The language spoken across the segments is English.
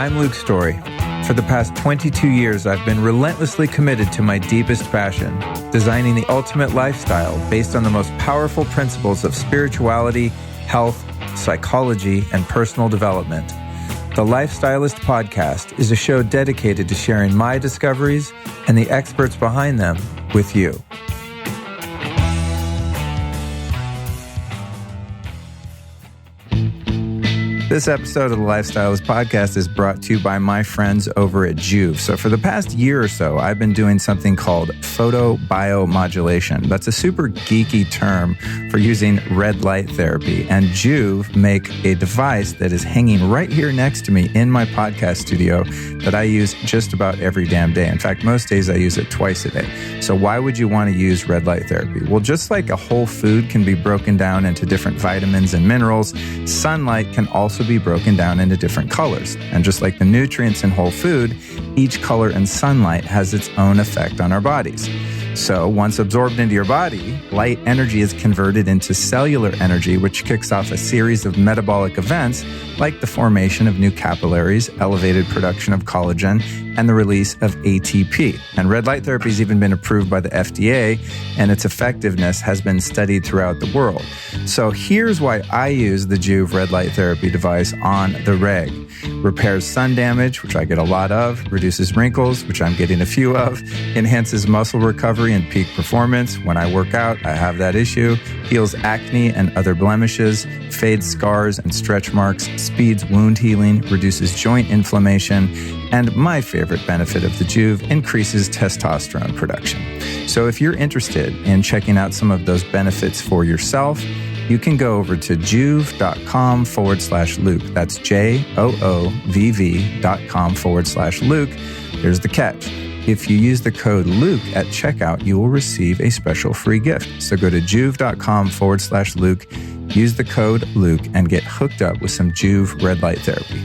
I'm Luke Story. For the past 22 years, I've been relentlessly committed to my deepest passion, designing the ultimate lifestyle based on the most powerful principles of spirituality, health, psychology, and personal development. The Lifestylist Podcast is a show dedicated to sharing my discoveries and the experts behind them with you. This episode of the Lifestylist Podcast is brought to you by my friends over at Joovv. So for the past year or so, I've been doing something called photobiomodulation. That's a super geeky term for using red light therapy. And Joovv make a device that is hanging right here next to me in my podcast studio that I use just about every damn day. In fact, most days I use it twice a day. So why would you want to use red light therapy? Well, just like a whole food can be broken down into different vitamins and minerals, sunlight can also be broken down into different colors. And just like the nutrients in whole food, each color in sunlight has its own effect on our bodies. So once absorbed into your body, light energy is converted into cellular energy, which kicks off a series of metabolic events like the formation of new capillaries, elevated production of collagen, and the release of ATP. And red light therapy has even been approved by the FDA, and its effectiveness has been studied throughout the world. So here's why I use the Joovv red light therapy device on the reg. Repairs sun damage, which I get a lot of, reduces wrinkles, which I'm getting a few of, enhances muscle recovery and peak performance. When I work out, I have that issue, heals acne and other blemishes, fades scars and stretch marks, speeds wound healing, reduces joint inflammation, and my favorite benefit of the Joovv, increases testosterone production. So if you're interested in checking out some of those benefits for yourself, you can go over to joovv.com/Luke. That's JOOVV.com/Luke. Here's the catch. If you use the code Luke at checkout, you will receive a special free gift. So go to joovv.com/Luke, use the code Luke, and get hooked up with some Joovv red light therapy.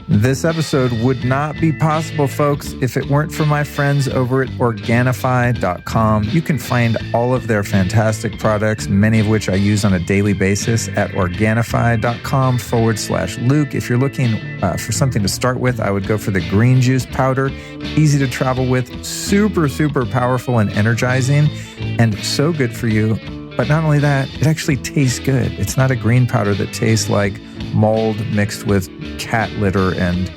This episode would not be possible, folks, if it weren't for my friends over at Organifi.com. You can find all of their fantastic products, many of which I use on a daily basis, at Organifi.com/Luke. If you're looking for something to start with, I would go for the green juice powder. Easy to travel with, super, super powerful and energizing, and so good for you. But not only that, it actually tastes good. It's not a green powder that tastes like mold mixed with cat litter and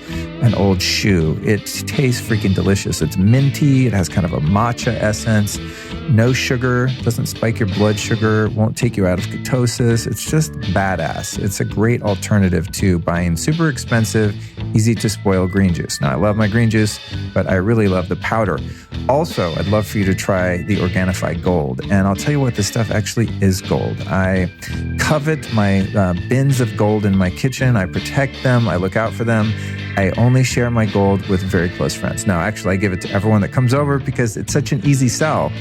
an old shoe. It tastes freaking delicious. It's minty. It has kind of a matcha essence. No sugar, doesn't spike your blood sugar, won't take you out of ketosis. It's just badass. It's a great alternative to buying super expensive, easy to spoil green juice. Now, I love my green juice, but I really love the powder. Also, I'd love for you to try the Organifi Gold. And I'll tell you what, this stuff actually is gold. I covet my bins of gold in my kitchen. I protect them. I look out for them. I only share my gold with very close friends. Now, actually, I give it to everyone that comes over because it's such an easy sell.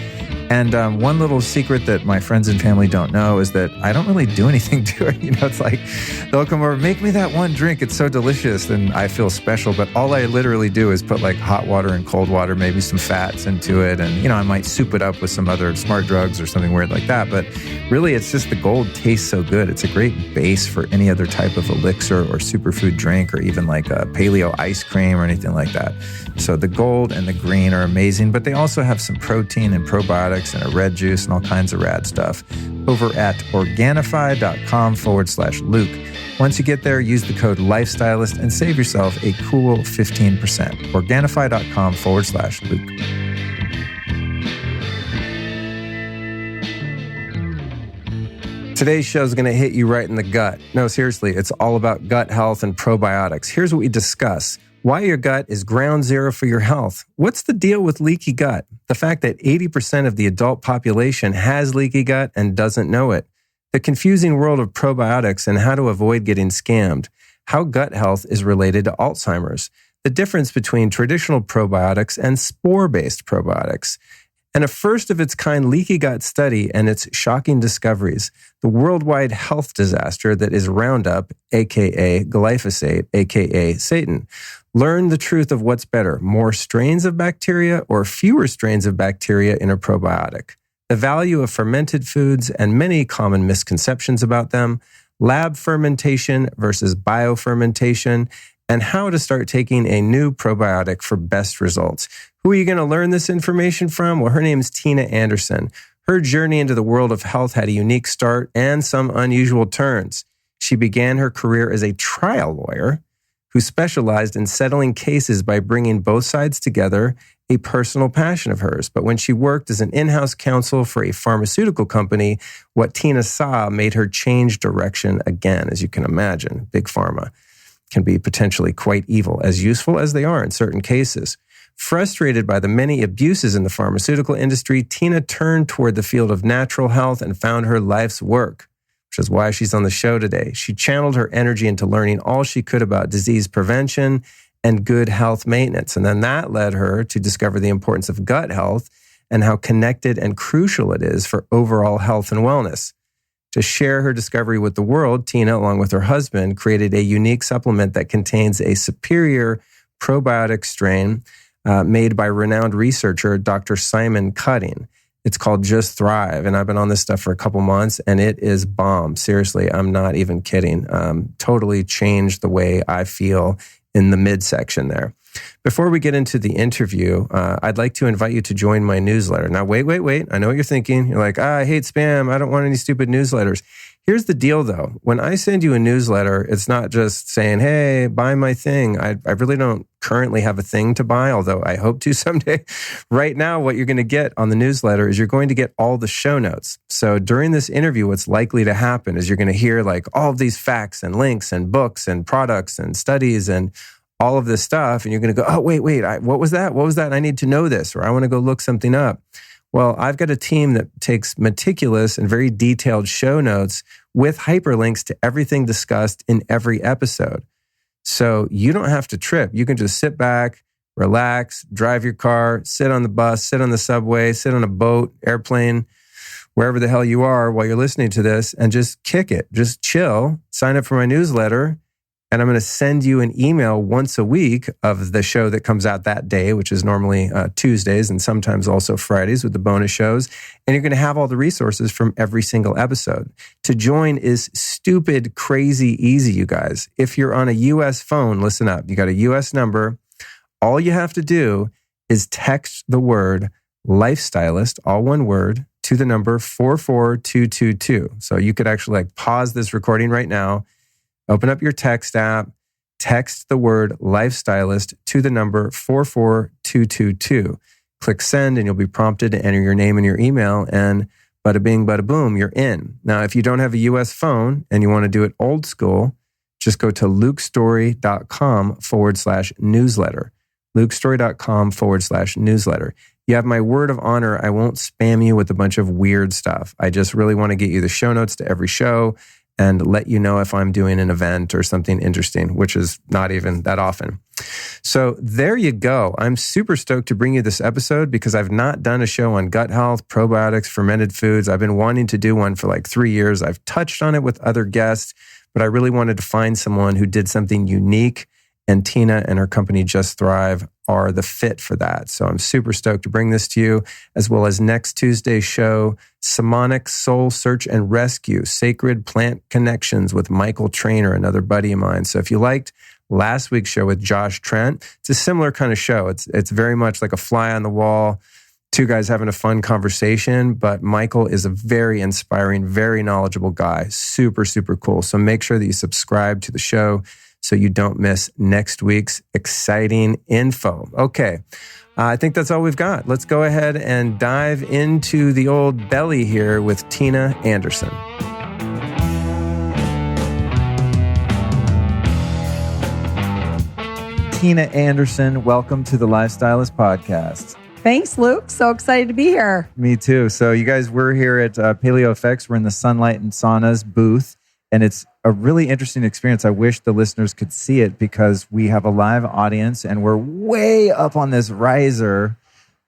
And one little secret that my friends and family don't know is that I don't really do anything to it. You know, it's like they'll come over, make me that one drink. It's so delicious. And I feel special. But all I literally do is put like hot water and cold water, maybe some fats into it. And, you know, I might soup it up with some other smart drugs or something weird like that. But really, it's just the gold tastes so good. It's a great base for any other type of elixir or superfood drink, or even like a paleo ice cream or anything like that. So the gold and the green are amazing, but they also have some protein and probiotics and a red juice and all kinds of rad stuff over at Organifi.com/Luke. Once you get there, use the code Lifestylist and save yourself a cool 15%. Organifi.com/Luke. Today's show is going to hit you right in the gut. No, seriously, it's all about gut health and probiotics. Here's what we discuss. Why your gut is ground zero for your health. What's the deal with leaky gut? The fact that 80% of the adult population has leaky gut and doesn't know it. The confusing world of probiotics and how to avoid getting scammed. How gut health is related to Alzheimer's. The difference between traditional probiotics and spore-based probiotics. And a first-of-its-kind leaky gut study and its shocking discoveries. The worldwide health disaster that is Roundup, a.k.a. glyphosate, a.k.a. Satan. Learn the truth of what's better, more strains of bacteria or fewer strains of bacteria in a probiotic. The value of fermented foods and many common misconceptions about them, lab fermentation versus biofermentation, and how to start taking a new probiotic for best results. Who are you going to learn this information from? Well, her name is Tina Anderson. Her journey into the world of health had a unique start and some unusual turns. She began her career as a trial lawyer who specialized in settling cases by bringing both sides together, a personal passion of hers. But when she worked as an in-house counsel for a pharmaceutical company, what Tina saw made her change direction again. As you can imagine, big pharma can be potentially quite evil, as useful as they are in certain cases. Frustrated by the many abuses in the pharmaceutical industry, Tina turned toward the field of natural health and found her life's work, which is why she's on the show today. She channeled her energy into learning all she could about disease prevention and good health maintenance. And then that led her to discover the importance of gut health and how connected and crucial it is for overall health and wellness. To share her discovery with the world, Tina, along with her husband, created a unique supplement that contains a superior probiotic strain made by renowned researcher Dr. Simon Cutting. It's called Just Thrive, and I've been on this stuff for a couple months, and it is bomb. Seriously, I'm not even kidding. Totally changed the way I feel in the midsection there. Before we get into the interview, I'd like to invite you to join my newsletter. Now, wait. I know what you're thinking. You're like, I hate spam. I don't want any stupid newsletters. Here's the deal, though. When I send you a newsletter, it's not just saying, hey, buy my thing. I really don't currently have a thing to buy, although I hope to someday. Right now, what you're going to get on the newsletter is you're going to get all the show notes. So during this interview, what's likely to happen is you're going to hear like all of these facts and links and books and products and studies and all of this stuff, and you're going to go, oh, wait, what was that? What was that? I need to know this, or I want to go look something up. Well, I've got a team that takes meticulous and very detailed show notes with hyperlinks to everything discussed in every episode. So you don't have to trip. You can just sit back, relax, drive your car, sit on the bus, sit on the subway, sit on a boat, airplane, wherever the hell you are while you're listening to this, and just kick it. Just chill, sign up for my newsletter, and I'm going to send you an email once a week of the show that comes out that day, which is normally Tuesdays and sometimes also Fridays with the bonus shows. And you're going to have all the resources from every single episode. To join is stupid, crazy easy, you guys. If you're on a U.S. phone, listen up. You got a U.S. number. All you have to do is text the word lifestylist, all one word, to the number 44222. So you could actually like pause this recording right now, open up your text app, text the word lifestylist to the number 44222. Click send and you'll be prompted to enter your name and your email, and bada bing, bada boom, you're in. Now, if you don't have a US phone and you want to do it old school, just go to lukestory.com/newsletter. lukestory.com/newsletter. You have my word of honor. I won't spam you with a bunch of weird stuff. I just really want to get you the show notes to every show and let you know if I'm doing an event or something interesting, which is not even that often. So there you go. I'm super stoked to bring you this episode because I've not done a show on gut health, probiotics, fermented foods. I've been wanting to do one for like 3 years. I've touched on it with other guests, but I really wanted to find someone who did something unique, and Tina and her company Just Thrive are the fit for that. So I'm super stoked to bring this to you, as well as next Tuesday's show, Shamanic Soul Search and Rescue, Sacred Plant Connections with Michael Trainer, another buddy of mine. So if you liked last week's show with Josh Trent, it's a similar kind of show. It's very much like a fly on the wall, two guys having a fun conversation, but Michael is a very inspiring, very knowledgeable guy. Super, super cool. So make sure that you subscribe to the show so you don't miss next week's exciting info. Okay, I think that's all we've got. Let's go ahead and dive into the old belly here with Tina Anderson. Tina Anderson, welcome to the Lifestylist Podcast. Thanks, Luke. So excited to be here. Me too. So you guys, we're here at Paleo Effects. We're in the Sunlight and Saunas booth, and it's a really interesting experience. I wish the listeners could see it because we have a live audience and we're way up on this riser,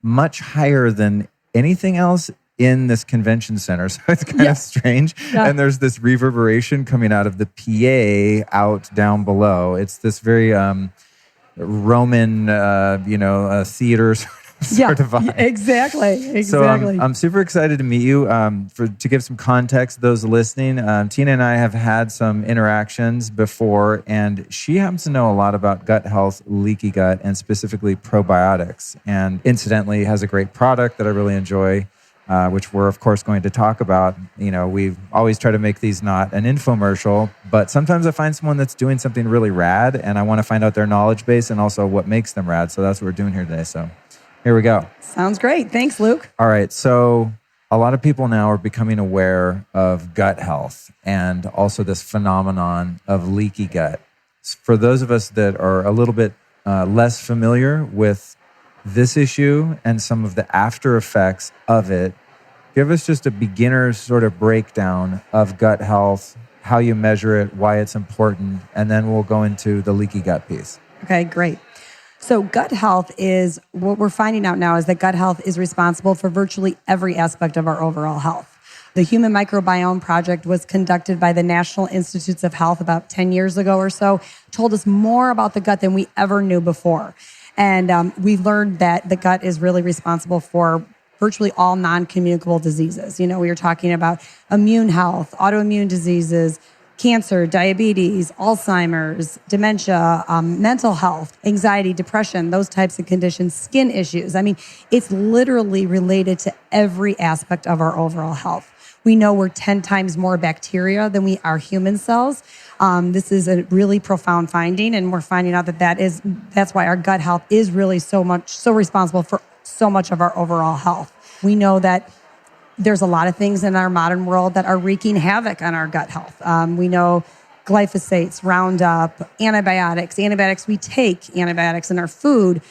much higher than anything else in this convention center. So it's kind of strange. Yeah. And there's this reverberation coming out of the PA out down below. It's this very Roman, theater sort certified. Yeah, exactly. So I'm super excited to meet you. To give some context, those listening, Tina and I have had some interactions before, and she happens to know a lot about gut health, leaky gut, and specifically probiotics. And incidentally, has a great product that I really enjoy, which we're of course going to talk about. You know, we always try to make these not an infomercial, but sometimes I find someone that's doing something really rad, and I want to find out their knowledge base and also what makes them rad. So that's what we're doing here today. So here we go. Sounds great. Thanks, Luke. All right. So a lot of people now are becoming aware of gut health and also this phenomenon of leaky gut. For those of us that are a little bit less familiar with this issue and some of the after effects of it, give us just a beginner's sort of breakdown of gut health, how you measure it, why it's important, and then we'll go into the leaky gut piece. Okay, great. So gut health is, what we're finding out now is that gut health is responsible for virtually every aspect of our overall health. The Human Microbiome Project was conducted by the National Institutes of Health about 10 years ago or so, told us more about the gut than we ever knew before. And we learned that the gut is really responsible for virtually all non-communicable diseases. You know, we were talking about immune health, autoimmune diseases, cancer, diabetes, Alzheimer's, dementia, mental health, anxiety, depression, those types of conditions, skin issues. I mean, it's literally related to every aspect of our overall health. We know we're 10 times more bacteria than we are human cells. This is a really profound finding, and we're finding out that's why our gut health is really so responsible for so much of our overall health. We know that there's a lot of things in our modern world that are wreaking havoc on our gut health. We know glyphosates, Roundup, antibiotics. We take antibiotics in our food,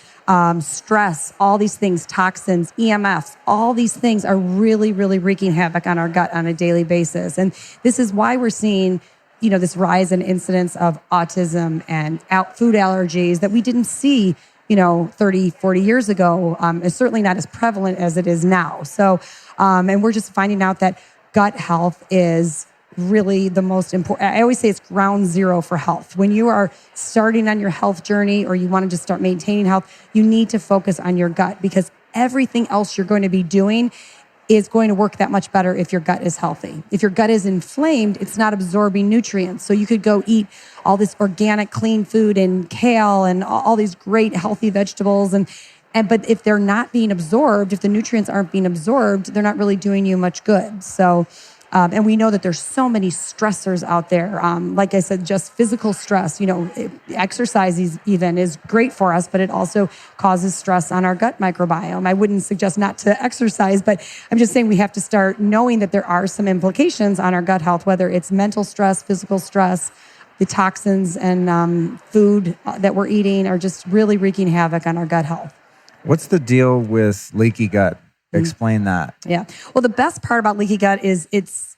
stress, all these things, toxins, EMFs, all these things are really, really wreaking havoc on our gut on a daily basis. And this is why we're seeing, you know, this rise in incidence of autism and food allergies that we didn't see, 30, 40 years ago. It's certainly not as prevalent as it is now. So, and we're just finding out that gut health is really the most important. I always say it's ground zero for health. When you are starting on your health journey or you want to just start maintaining health, you need to focus on your gut, because everything else you're going to be doing is going to work that much better if your gut is healthy. If your gut is inflamed, it's not absorbing nutrients. So you could go eat all this organic, clean food and kale and all these great healthy vegetables, but if they're not being absorbed, if the nutrients aren't being absorbed, they're not really doing you much good. So, and we know that there's so many stressors out there. Like I said, just physical stress, exercise even is great for us, but it also causes stress on our gut microbiome. I wouldn't suggest not to exercise, but I'm just saying we have to start knowing that there are some implications on our gut health, whether it's mental stress, physical stress. The toxins and food that we're eating are just really wreaking havoc on our gut health. What's the deal with leaky gut? Explain that. Yeah. Well, the best part about leaky gut is it's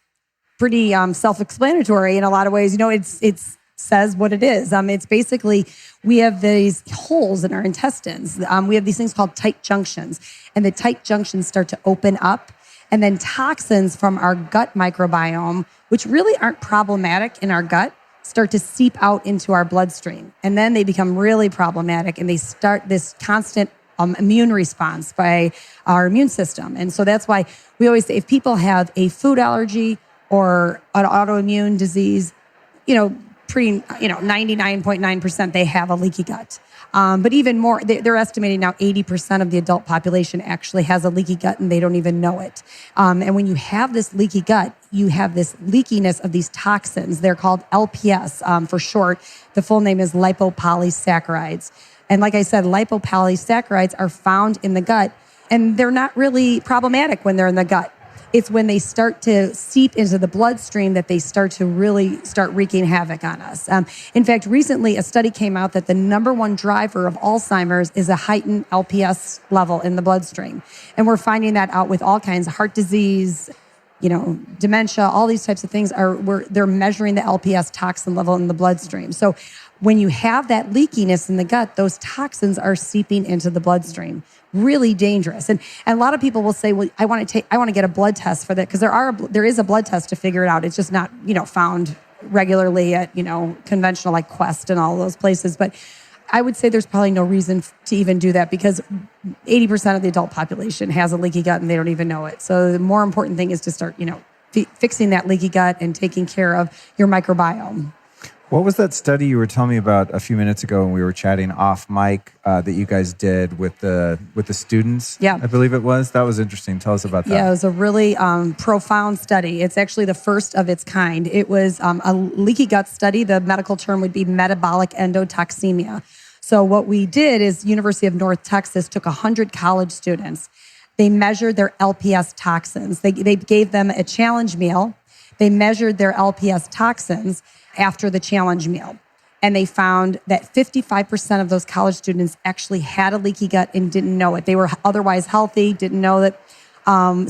pretty self-explanatory in a lot of ways. It says what it is. It's basically, we have these holes in our intestines. We have these things called tight junctions, and the tight junctions start to open up, and then toxins from our gut microbiome, which really aren't problematic in our gut, start to seep out into our bloodstream. And then they become really problematic, and they start this constant immune response by our immune system. And so that's why we always say if people have a food allergy or an autoimmune disease, 99.9% they have a leaky gut. But even more, they're estimating now 80% of the adult population actually has a leaky gut and they don't even know it. And when you have this leaky gut, you have this leakiness of these toxins. They're called LPS for short. The full name is lipopolysaccharides. And like I said, lipopolysaccharides are found in the gut, and they're not really problematic when they're in the gut. It's when they start to seep into the bloodstream that they start to really start wreaking havoc on us. In fact, recently a study came out that the number one driver of Alzheimer's is a heightened LPS level in the bloodstream. And we're finding that out with all kinds of heart disease, dementia, all these types of things they're measuring the LPS toxin level in the bloodstream. So when you have that leakiness in the gut, those toxins are seeping into the bloodstream. Really dangerous. And a lot of people will say, well, I want to get a blood test for that, because there is a blood test to figure it out. It's just not, found regularly at, conventional like Quest and all those places. But I would say there's probably no reason to even do that because 80% of the adult population has a leaky gut and they don't even know it. So the more important thing is to start, fixing that leaky gut and taking care of your microbiome. What was that study you were telling me about a few minutes ago when we were chatting off mic that you guys did with the students? Yeah. I believe it was. That was interesting. Tell us about that. Yeah, it was a really profound study. It's actually the first of its kind. It was a leaky gut study. The medical term would be metabolic endotoxemia. So what we did is University of North Texas took 100 college students. They measured their LPS toxins. They gave them a challenge meal. They measured their LPS toxins after the challenge meal. And they found that 55% of those college students actually had a leaky gut and didn't know it. They were otherwise healthy, didn't know that.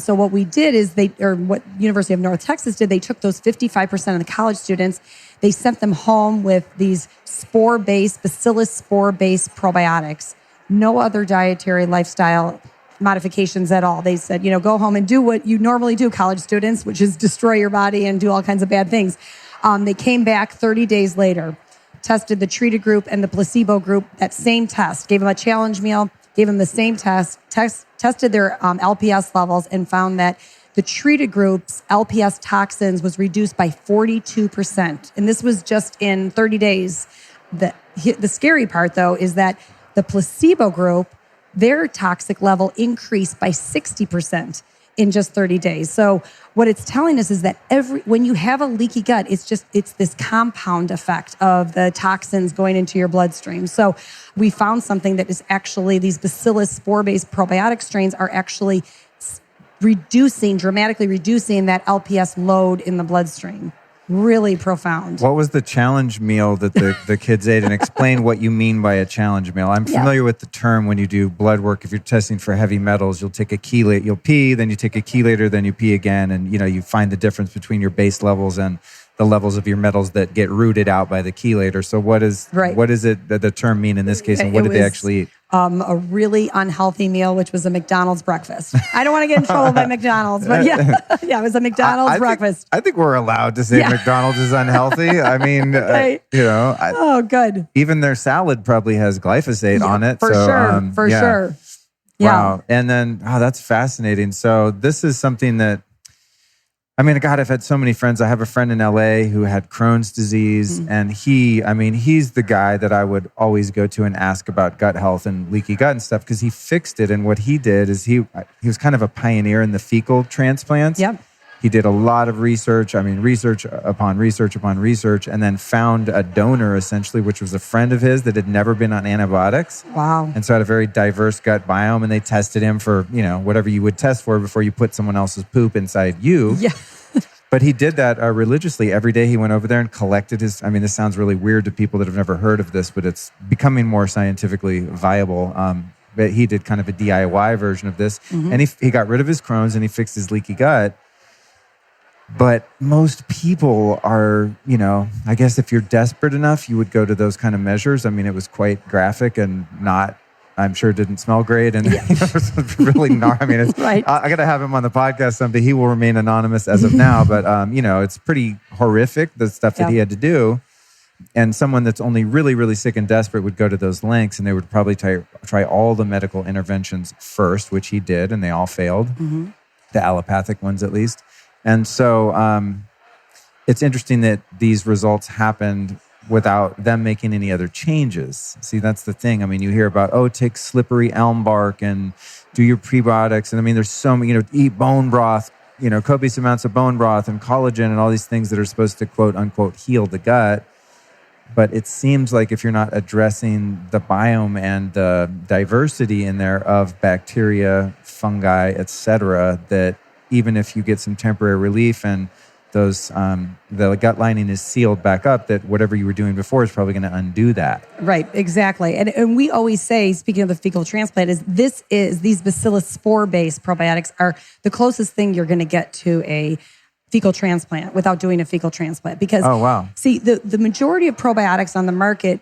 So what we did is what University of North Texas did, they took those 55% of the college students, they sent them home with these bacillus spore-based probiotics. No other dietary lifestyle modifications at all. They said, go home and do what you normally do, college students, which is destroy your body and do all kinds of bad things. They came back 30 days later, tested the treated group and the placebo group, that same test, gave them a challenge meal, gave them the same tested their LPS levels and found that the treated group's LPS toxins was reduced by 42%. And this was just in 30 days. The scary part, though, is that the placebo group, their toxic level increased by 60% in just 30 days. So what it's telling us is that when you have a leaky gut, it's this compound effect of the toxins going into your bloodstream. So we found something that is actually these bacillus spore-based probiotic strains are actually dramatically reducing that LPS load in the bloodstream. Really profound. What was the challenge meal that the kids ate? And explain what you mean by a challenge meal. I'm familiar with the term when you do blood work. If you're testing for heavy metals, you'll take a chelator, you'll pee, then you take a chelator, then you pee again. And, you find the difference between your base levels and the levels of your metals that get rooted out by the chelator. So what is it that the term mean in this case? And what did they actually eat? A really unhealthy meal, which was a McDonald's breakfast. I don't want to get in trouble by McDonald's, but it was a McDonald's breakfast. I think we're allowed to say McDonald's is unhealthy. I mean, okay. Good. Even their salad probably has glyphosate on it. For sure. Yeah. Wow. And then, that's fascinating. So this is something that, God, I've had so many friends. I have a friend in LA who had Crohn's disease, and he's the guy that I would always go to and ask about gut health and leaky gut and stuff because he fixed it. And what he did is he was kind of a pioneer in the fecal transplants. Yep. He did a lot of research, research upon research upon research, and then found a donor, essentially, which was a friend of his that had never been on antibiotics. Wow. And so had a very diverse gut biome, and they tested him for, whatever you would test for before you put someone else's poop inside you. Yeah. But he did that religiously. Every day he went over there and collected his, this sounds really weird to people that have never heard of this, but it's becoming more scientifically viable. But he did kind of a DIY version of this. And he got rid of his Crohn's and he fixed his leaky gut. But most people are, I guess if you're desperate enough, you would go to those kind of measures. It was quite graphic and I'm sure it didn't smell great. And it was really not, right. I got to have him on the podcast someday. He will remain anonymous as of now. But, it's pretty horrific, the stuff that he had to do. And someone that's only really, really sick and desperate would go to those lengths and they would probably try all the medical interventions first, which he did, and they all failed. The allopathic ones, at least. And so it's interesting that these results happened without them making any other changes. See, that's the thing. You hear about, take slippery elm bark and do your prebiotics. And there's so many, eat bone broth, copious amounts of bone broth and collagen and all these things that are supposed to, quote unquote, heal the gut. But it seems like if you're not addressing the biome and the diversity in there of bacteria, fungi, etc., that even if you get some temporary relief and those the gut lining is sealed back up, that whatever you were doing before is probably going to undo that. Right, exactly. And we always say, speaking of the fecal transplant, these bacillus spore-based probiotics are the closest thing you're going to get to a fecal transplant without doing a fecal transplant. Because, see, the majority of probiotics on the market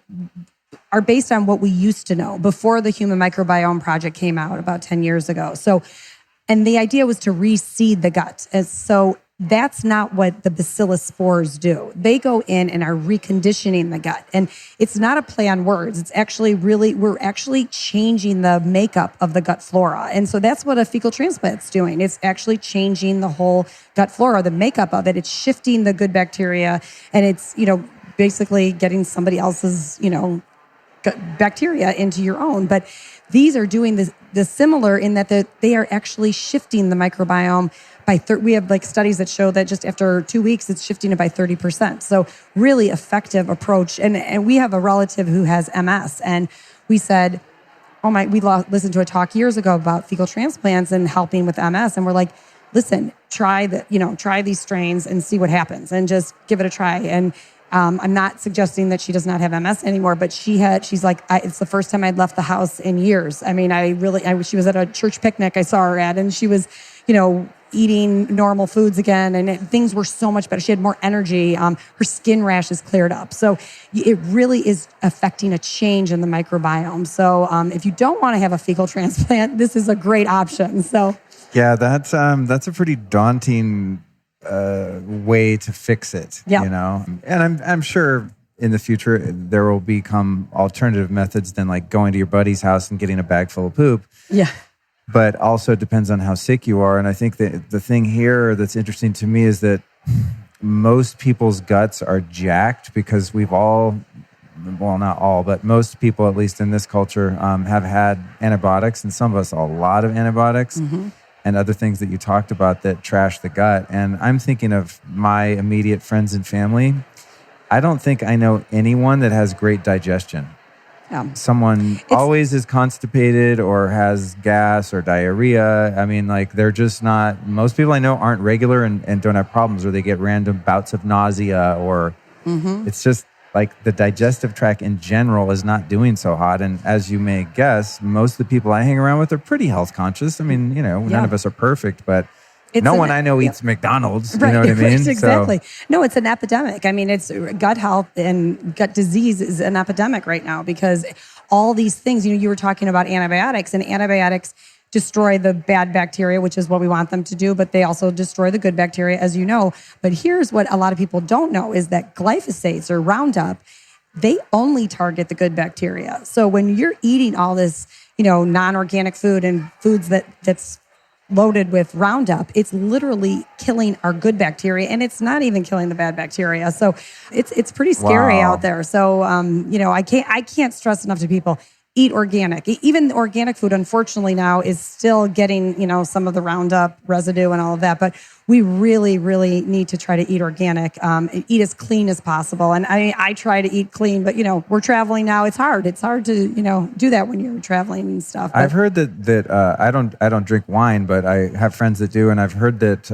are based on what we used to know before the Human Microbiome Project came out about 10 years ago. And the idea was to reseed the gut. And so that's not what the bacillus spores do. They go in and are reconditioning the gut. And it's not a play on words. It's actually we're actually changing the makeup of the gut flora. And so that's what a fecal transplant's doing. It's actually changing the whole gut flora, the makeup of it. It's shifting the good bacteria, and it's, basically getting somebody else's, bacteria into your own. But these are doing the similar in that they are actually shifting the microbiome by we have studies that show that just after 2 weeks, it's shifting it by 30%. So really effective approach. And we have a relative who has MS, and we said, we listened to a talk years ago about fecal transplants and helping with MS. And we're like, listen, try these strains and see what happens, and just give it a try. And I'm not suggesting that she does not have MS anymore, but she's like, it's the first time I'd left the house in years. I mean, she was at a church picnic I saw her at, and she was, eating normal foods again, and things were so much better. She had more energy. Her skin rashes cleared up. So it really is affecting a change in the microbiome. So if you don't want to have a fecal transplant, this is a great option. So yeah, that's a pretty daunting way to fix it. Yeah. And I'm sure in the future there will become alternative methods than like going to your buddy's house and getting a bag full of poop. Yeah. But also it depends on how sick you are. And I think that the thing here that's interesting to me is that most people's guts are jacked because we've all, well, not all, but most people, at least in this culture, have had antibiotics, and some of us a lot of antibiotics. Mm-hmm. And other things that you talked about that trash the gut. And I'm thinking of my immediate friends and family. I don't think I know anyone that has great digestion. Yeah. Someone always is constipated or has gas or diarrhea. I mean, they're just not, most people I know aren't regular and don't have problems, or they get random bouts of nausea, or it's just like the digestive tract in general is not doing so hot. And as you may guess, most of the people I hang around with are pretty health conscious. I mean, none of us are perfect, but no one I know eats McDonald's. Right, you know what I mean? Right, exactly. So, no, it's an epidemic. I mean, it's gut health and gut disease is an epidemic right now, because all these things, you were talking about antibiotics, and antibiotics destroy the bad bacteria, which is what we want them to do, but they also destroy the good bacteria, as you know. But here's what a lot of people don't know is that glyphosates or Roundup, they only target the good bacteria. So when you're eating all this, non-organic food and foods that's loaded with Roundup, it's literally killing our good bacteria, and it's not even killing the bad bacteria. So it's pretty scary out there. So I can't stress enough to people, eat organic. Even organic food, unfortunately, now is still getting, some of the Roundup residue and all of that. But we really, really need to try to eat organic, and eat as clean as possible. And I try to eat clean, but, we're traveling now. It's hard. It's hard to, do that when you're traveling and stuff. But I've heard that I don't drink wine, but I have friends that do. And I've heard that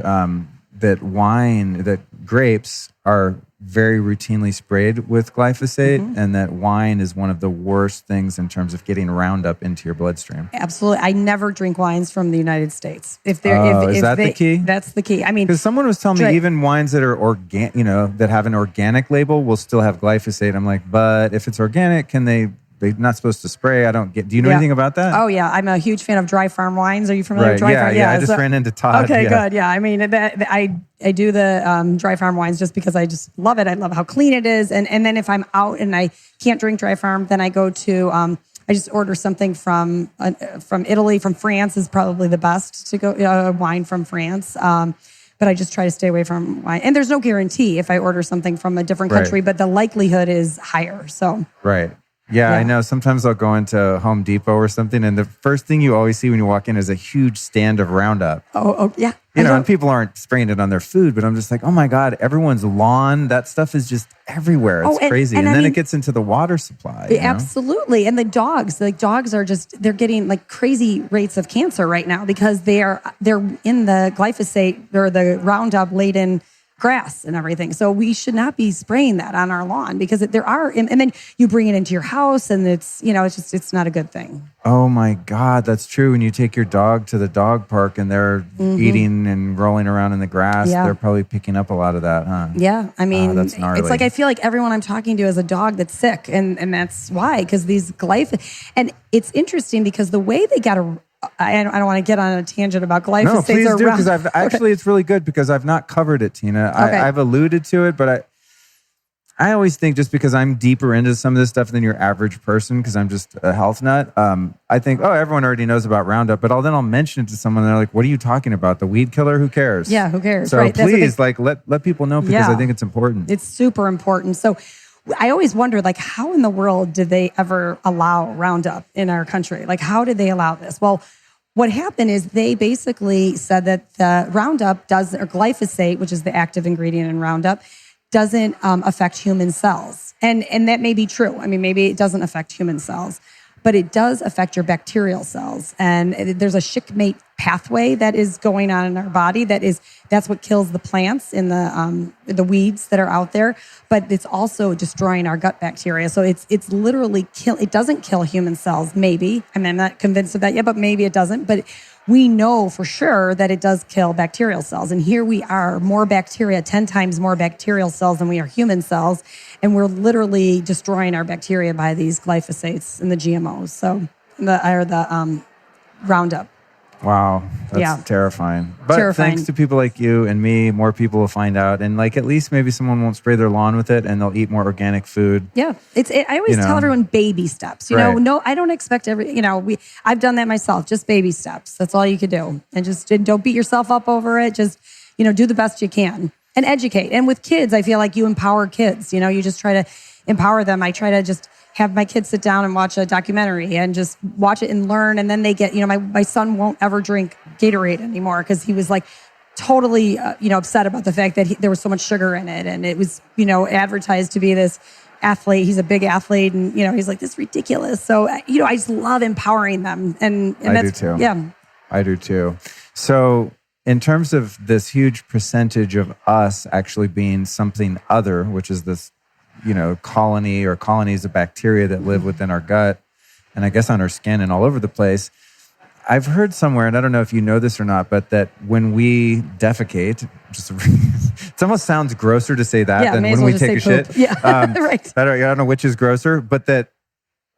that grapes are very routinely sprayed with glyphosate, and that wine is one of the worst things in terms of getting Roundup into your bloodstream. Absolutely. I never drink wines from the United States. Is that the key? That's the key. I mean, because someone was telling me even wines that are organic, that have an organic label will still have glyphosate. I'm like, but if it's organic, they're not supposed to spray. Do you know anything about that? Oh, yeah. I'm a huge fan of dry farm wines. Are you familiar with dry farm? Yeah. I just ran into Todd. Okay, good. Yeah. I mean, I do the dry farm wines just because I just love it. I love how clean it is. And then if I'm out and I can't drink dry farm, then I go to, I just order something from Italy, from France is probably the best to go, wine from France. But I just try to stay away from wine. And there's no guarantee if I order something from a different country, but the likelihood is higher. So right. Yeah, I know. Sometimes I'll go into Home Depot or something, and the first thing you always see when you walk in is a huge stand of Roundup. Oh yeah. And people aren't spraying it on their food, but I'm just like, oh my God, everyone's lawn, that stuff is just everywhere. It's crazy. And then it gets into the water supply. Absolutely. And the dogs, dogs are they're getting crazy rates of cancer right now because they're in the glyphosate or the Roundup laden grass and everything. So we should not be spraying that on our lawn because and then you bring it into your house and it's not a good thing. Oh my God, that's true. When you take your dog to the dog park and they're eating and rolling around in the grass, they're probably picking up a lot of that, huh? Yeah. I mean, that's gnarly. It's I feel like everyone I'm talking to is a dog that's sick. And that's why, because these and it's interesting because the way they got I don't want to get on a tangent about glyphosate. No, please do, because actually it's really good because I've not covered it, Tina. Okay. I've alluded to it, but I always think just because I'm deeper into some of this stuff than your average person, because I'm just a health nut, I think, everyone already knows about Roundup, but I'll mention it to someone and they're like, what are you talking about? The weed killer? Who cares? Yeah, who cares? So right. please, let people know, because I think it's important. It's super important. So I always wondered, how in the world did they ever allow Roundup in our country? How did they allow this? Well, what happened is they basically said that the Roundup or glyphosate, which is the active ingredient in Roundup, doesn't affect human cells. And that may be true. I mean, maybe it doesn't affect human cells, but it does affect your bacterial cells. And there's a shikmate pathway that is going on in our body. That's what kills the plants in the weeds that are out there. But it's also destroying our gut bacteria. So it's literally it doesn't kill human cells. Maybe. I mean, I'm not convinced of that yet, but maybe it doesn't. But we know for sure that it does kill bacterial cells. And here we are, 10 times more bacterial cells than we are human cells. And we're literally destroying our bacteria by these glyphosates and the GMOs. So the Roundup. Wow, that's terrifying. But thanks to people like you and me, more people will find out. And at least maybe someone won't spray their lawn with it and they'll eat more organic food. Yeah. I always tell everyone baby steps. You know, no, I don't expect I've done that myself, just baby steps. That's all you could do. And just don't beat yourself up over it. Just, do the best you can and educate. And with kids, I feel like you empower kids. You just try to empower them. I try to just have my kids sit down and watch a documentary and just watch it and learn. And then they get, my son won't ever drink Gatorade anymore because he was totally, upset about the fact that there was so much sugar in it. And it was, advertised to be this athlete. He's a big athlete. And, he's like, this is ridiculous. So, I just love empowering them. And I do too. Yeah. I do too. So in terms of this huge percentage of us actually being something other, which is this, colony or colonies of bacteria that live within our gut and I guess on our skin and all over the place. I've heard somewhere, and I don't know if you know this or not, but that when we defecate, it almost sounds grosser to say that than when we take a shit. Yeah, right. I don't know which is grosser, but that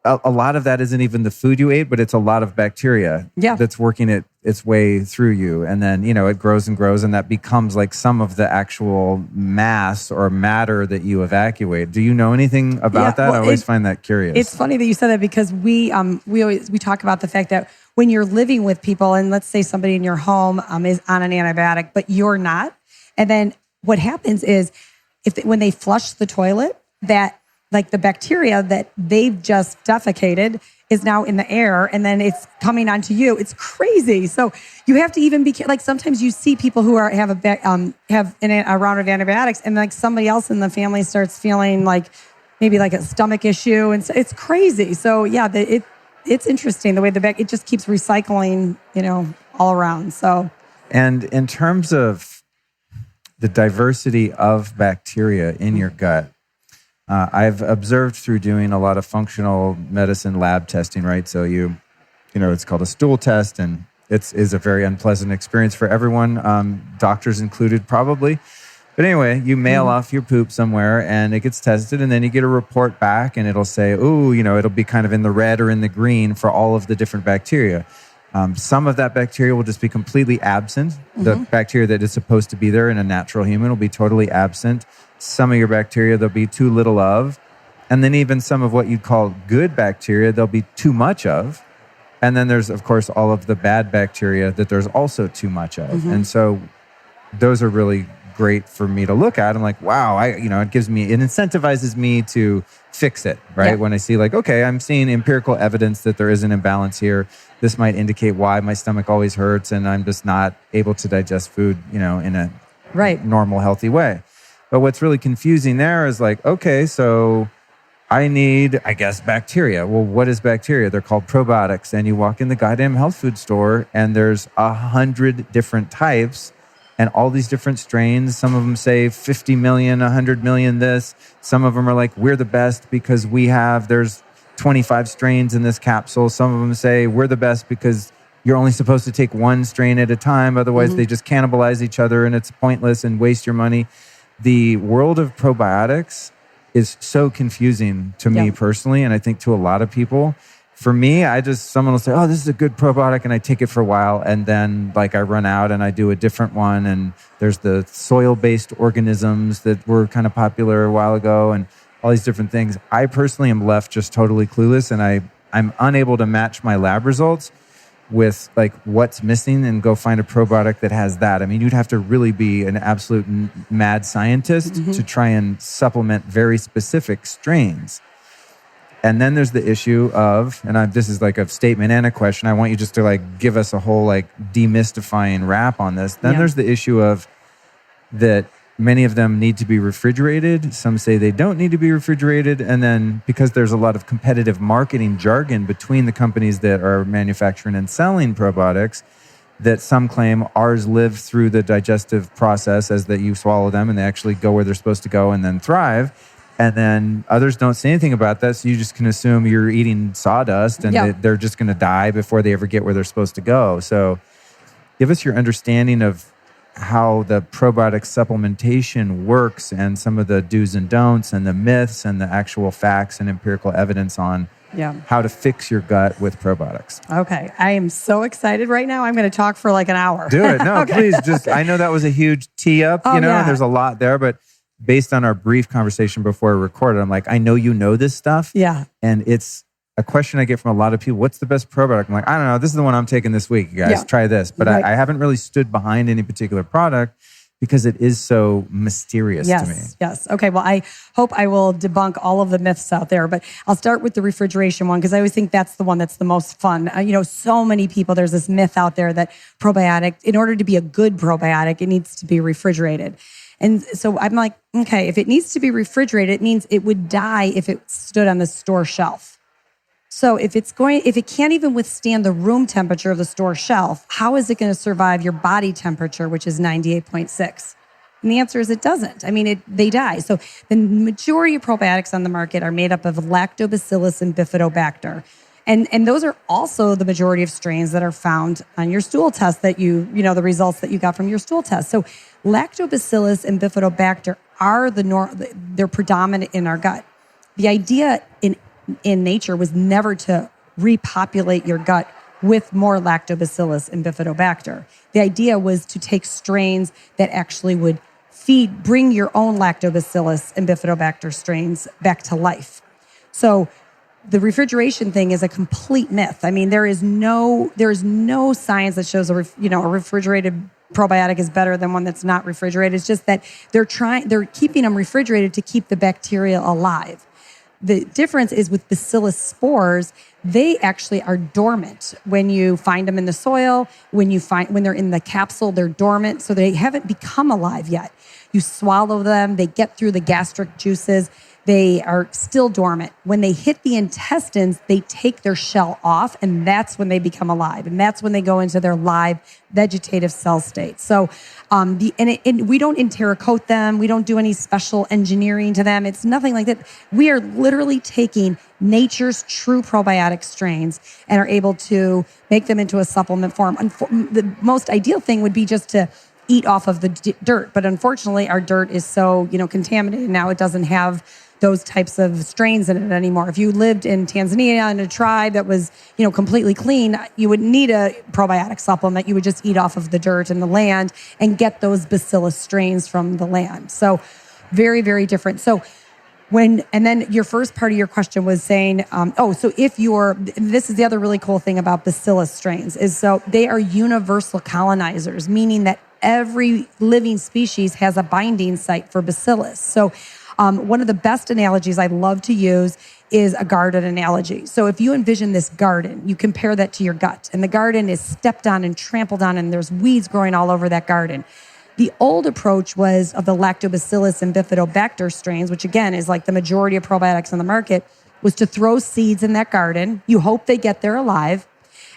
a lot of that isn't even the food you ate, but it's a lot of bacteria that's working its way through you. And then, it grows and grows, and that becomes some of the actual mass or matter that you evacuate. Do you know anything about that? Well, I always find that curious. It's funny that you said that because we talk about the fact that when you're living with people, and let's say somebody in your home is on an antibiotic, but you're not. And then what happens is when they flush the toilet, that the bacteria that they've just defecated is now in the air, and then it's coming onto you. It's crazy. So you have to even be sometimes you see people who have a round of antibiotics, and somebody else in the family starts feeling maybe a stomach issue, and so it's crazy. So yeah, it's interesting the way it just keeps recycling, all around. So, and in terms of the diversity of bacteria in your gut. I've observed through doing a lot of functional medicine lab testing, right? So it's called a stool test, and it is a very unpleasant experience for everyone, doctors included probably. But anyway, you mail off your poop somewhere and it gets tested, and then you get a report back and it'll say, it'll be kind of in the red or in the green for all of the different bacteria. Some of that bacteria will just be completely absent. The bacteria that is supposed to be there in a natural human will be totally absent. Some of your bacteria, there'll be too little of. And then even some of what you'd call good bacteria, there'll be too much of. And then there's, of course, all of the bad bacteria that there's also too much of. And so those are really great for me to look at. I'm like, wow, it incentivizes me to fix it, right? Yeah. When I see okay, I'm seeing empirical evidence that there is an imbalance here. This might indicate why my stomach always hurts and I'm just not able to digest food, in a normal, healthy way. But what's really confusing there is okay, so I need, I guess, bacteria. Well, what is bacteria? They're called probiotics. And you walk in the goddamn health food store and there's 100 different types and all these different strains. Some of them say 50 million, 100 million this. Some of them are we're the best because there's 25 strains in this capsule. Some of them say we're the best because you're only supposed to take one strain at a time. Otherwise, they just cannibalize each other and it's pointless and waste your money. The world of probiotics is so confusing to me personally, and I think to a lot of people, For me, someone will say, oh, this is a good probiotic, and I take it for a while, and then like I run out and I do a different one. And there's the soil-based organisms that were kind of popular a while ago and all these different things. I personally am left just totally clueless, and I'm unable to match my lab results with like what's missing and go find a probiotic that has that. I mean, you'd have to really be an absolute mad scientist to try and supplement very specific strains. And then there's the issue of, and this is like a statement and a question. I want you just to like give us a whole like demystifying wrap on this. Then there's the issue of that many of them need to be refrigerated. Some say they don't need to be refrigerated. And then because there's a lot of competitive marketing jargon between the companies that are manufacturing and selling probiotics, that some claim ours live through the digestive process as that you swallow them and they actually go where they're supposed to go and then thrive. And then others don't say anything about that. So you just can assume you're eating sawdust and that they're just going to die before they ever get where they're supposed to go. So give us your understanding of how the probiotic supplementation works and some of the do's and don'ts and the myths and the actual facts and empirical evidence on how to fix your gut with probiotics. Okay. I am so excited right now. I'm going to talk for like an hour. Do it. No, please. I know that was a huge tee up, and there's a lot there, but based on our brief conversation before we recorded, I'm like, I know you know this stuff. Yeah. And it's a question I get from a lot of people. What's the best probiotic? I'm like, I don't know. This is the one I'm taking this week, you guys. Try this. But I haven't really stood behind any particular product because it is so mysterious to me. Yes. Okay. Well, I hope I will debunk all of the myths out there, but I'll start with the refrigeration one because I always think that's the one that's the most fun. So many people, there's this myth out there that probiotic, in order to be a good probiotic, it needs to be refrigerated. And so I'm like, okay, if it needs to be refrigerated, it means it would die if it stood on the store shelf. So if it can't even withstand the room temperature of the store shelf, how is it going to survive your body temperature, which is 98.6? And the answer is it doesn't. I mean, they die. So the majority of probiotics on the market are made up of lactobacillus and bifidobacter. And those are also the majority of strains that are found on your stool test that the results that you got from your stool test. So lactobacillus and bifidobacter are they're predominant in our gut. The idea in nature was never to repopulate your gut with more lactobacillus and bifidobacter. The idea was to take strains that actually would bring your own lactobacillus and bifidobacter strains back to life. So the refrigeration thing is a complete myth. I mean, there is no science that shows a refrigerated probiotic is better than one that's not refrigerated. It's just that they're keeping them refrigerated to keep the bacteria alive. The difference is with bacillus spores, they actually are dormant when you find them in the soil. When they're in the capsule, they're dormant, so they haven't become alive yet. You swallow them, they get through the gastric juices. They are still dormant. When they hit the intestines, they take their shell off, and that's when they become alive. And that's when they go into their live vegetative cell state. So, we don't enterocoat them. We don't do any special engineering to them. It's nothing like that. We are literally taking nature's true probiotic strains and are able to make them into a supplement form. The most ideal thing would be just to eat off of the dirt. But unfortunately, our dirt is so, contaminated now. It doesn't have those types of strains in it anymore. If you lived in Tanzania in a tribe that was, completely clean, you wouldn't need a probiotic supplement. You would just eat off of the dirt and the land and get those bacillus strains from the land. So very, very different. So and then your first part of your question was saying, this is the other really cool thing about bacillus strains is so they are universal colonizers, meaning that every living species has a binding site for bacillus. So one of the best analogies I love to use is a garden analogy. So if you envision this garden, you compare that to your gut, and the garden is stepped on and trampled on, and there's weeds growing all over that garden. The old approach was of the lactobacillus and bifidobacter strains, which again is like the majority of probiotics on the market, was to throw seeds in that garden. You hope they get there alive.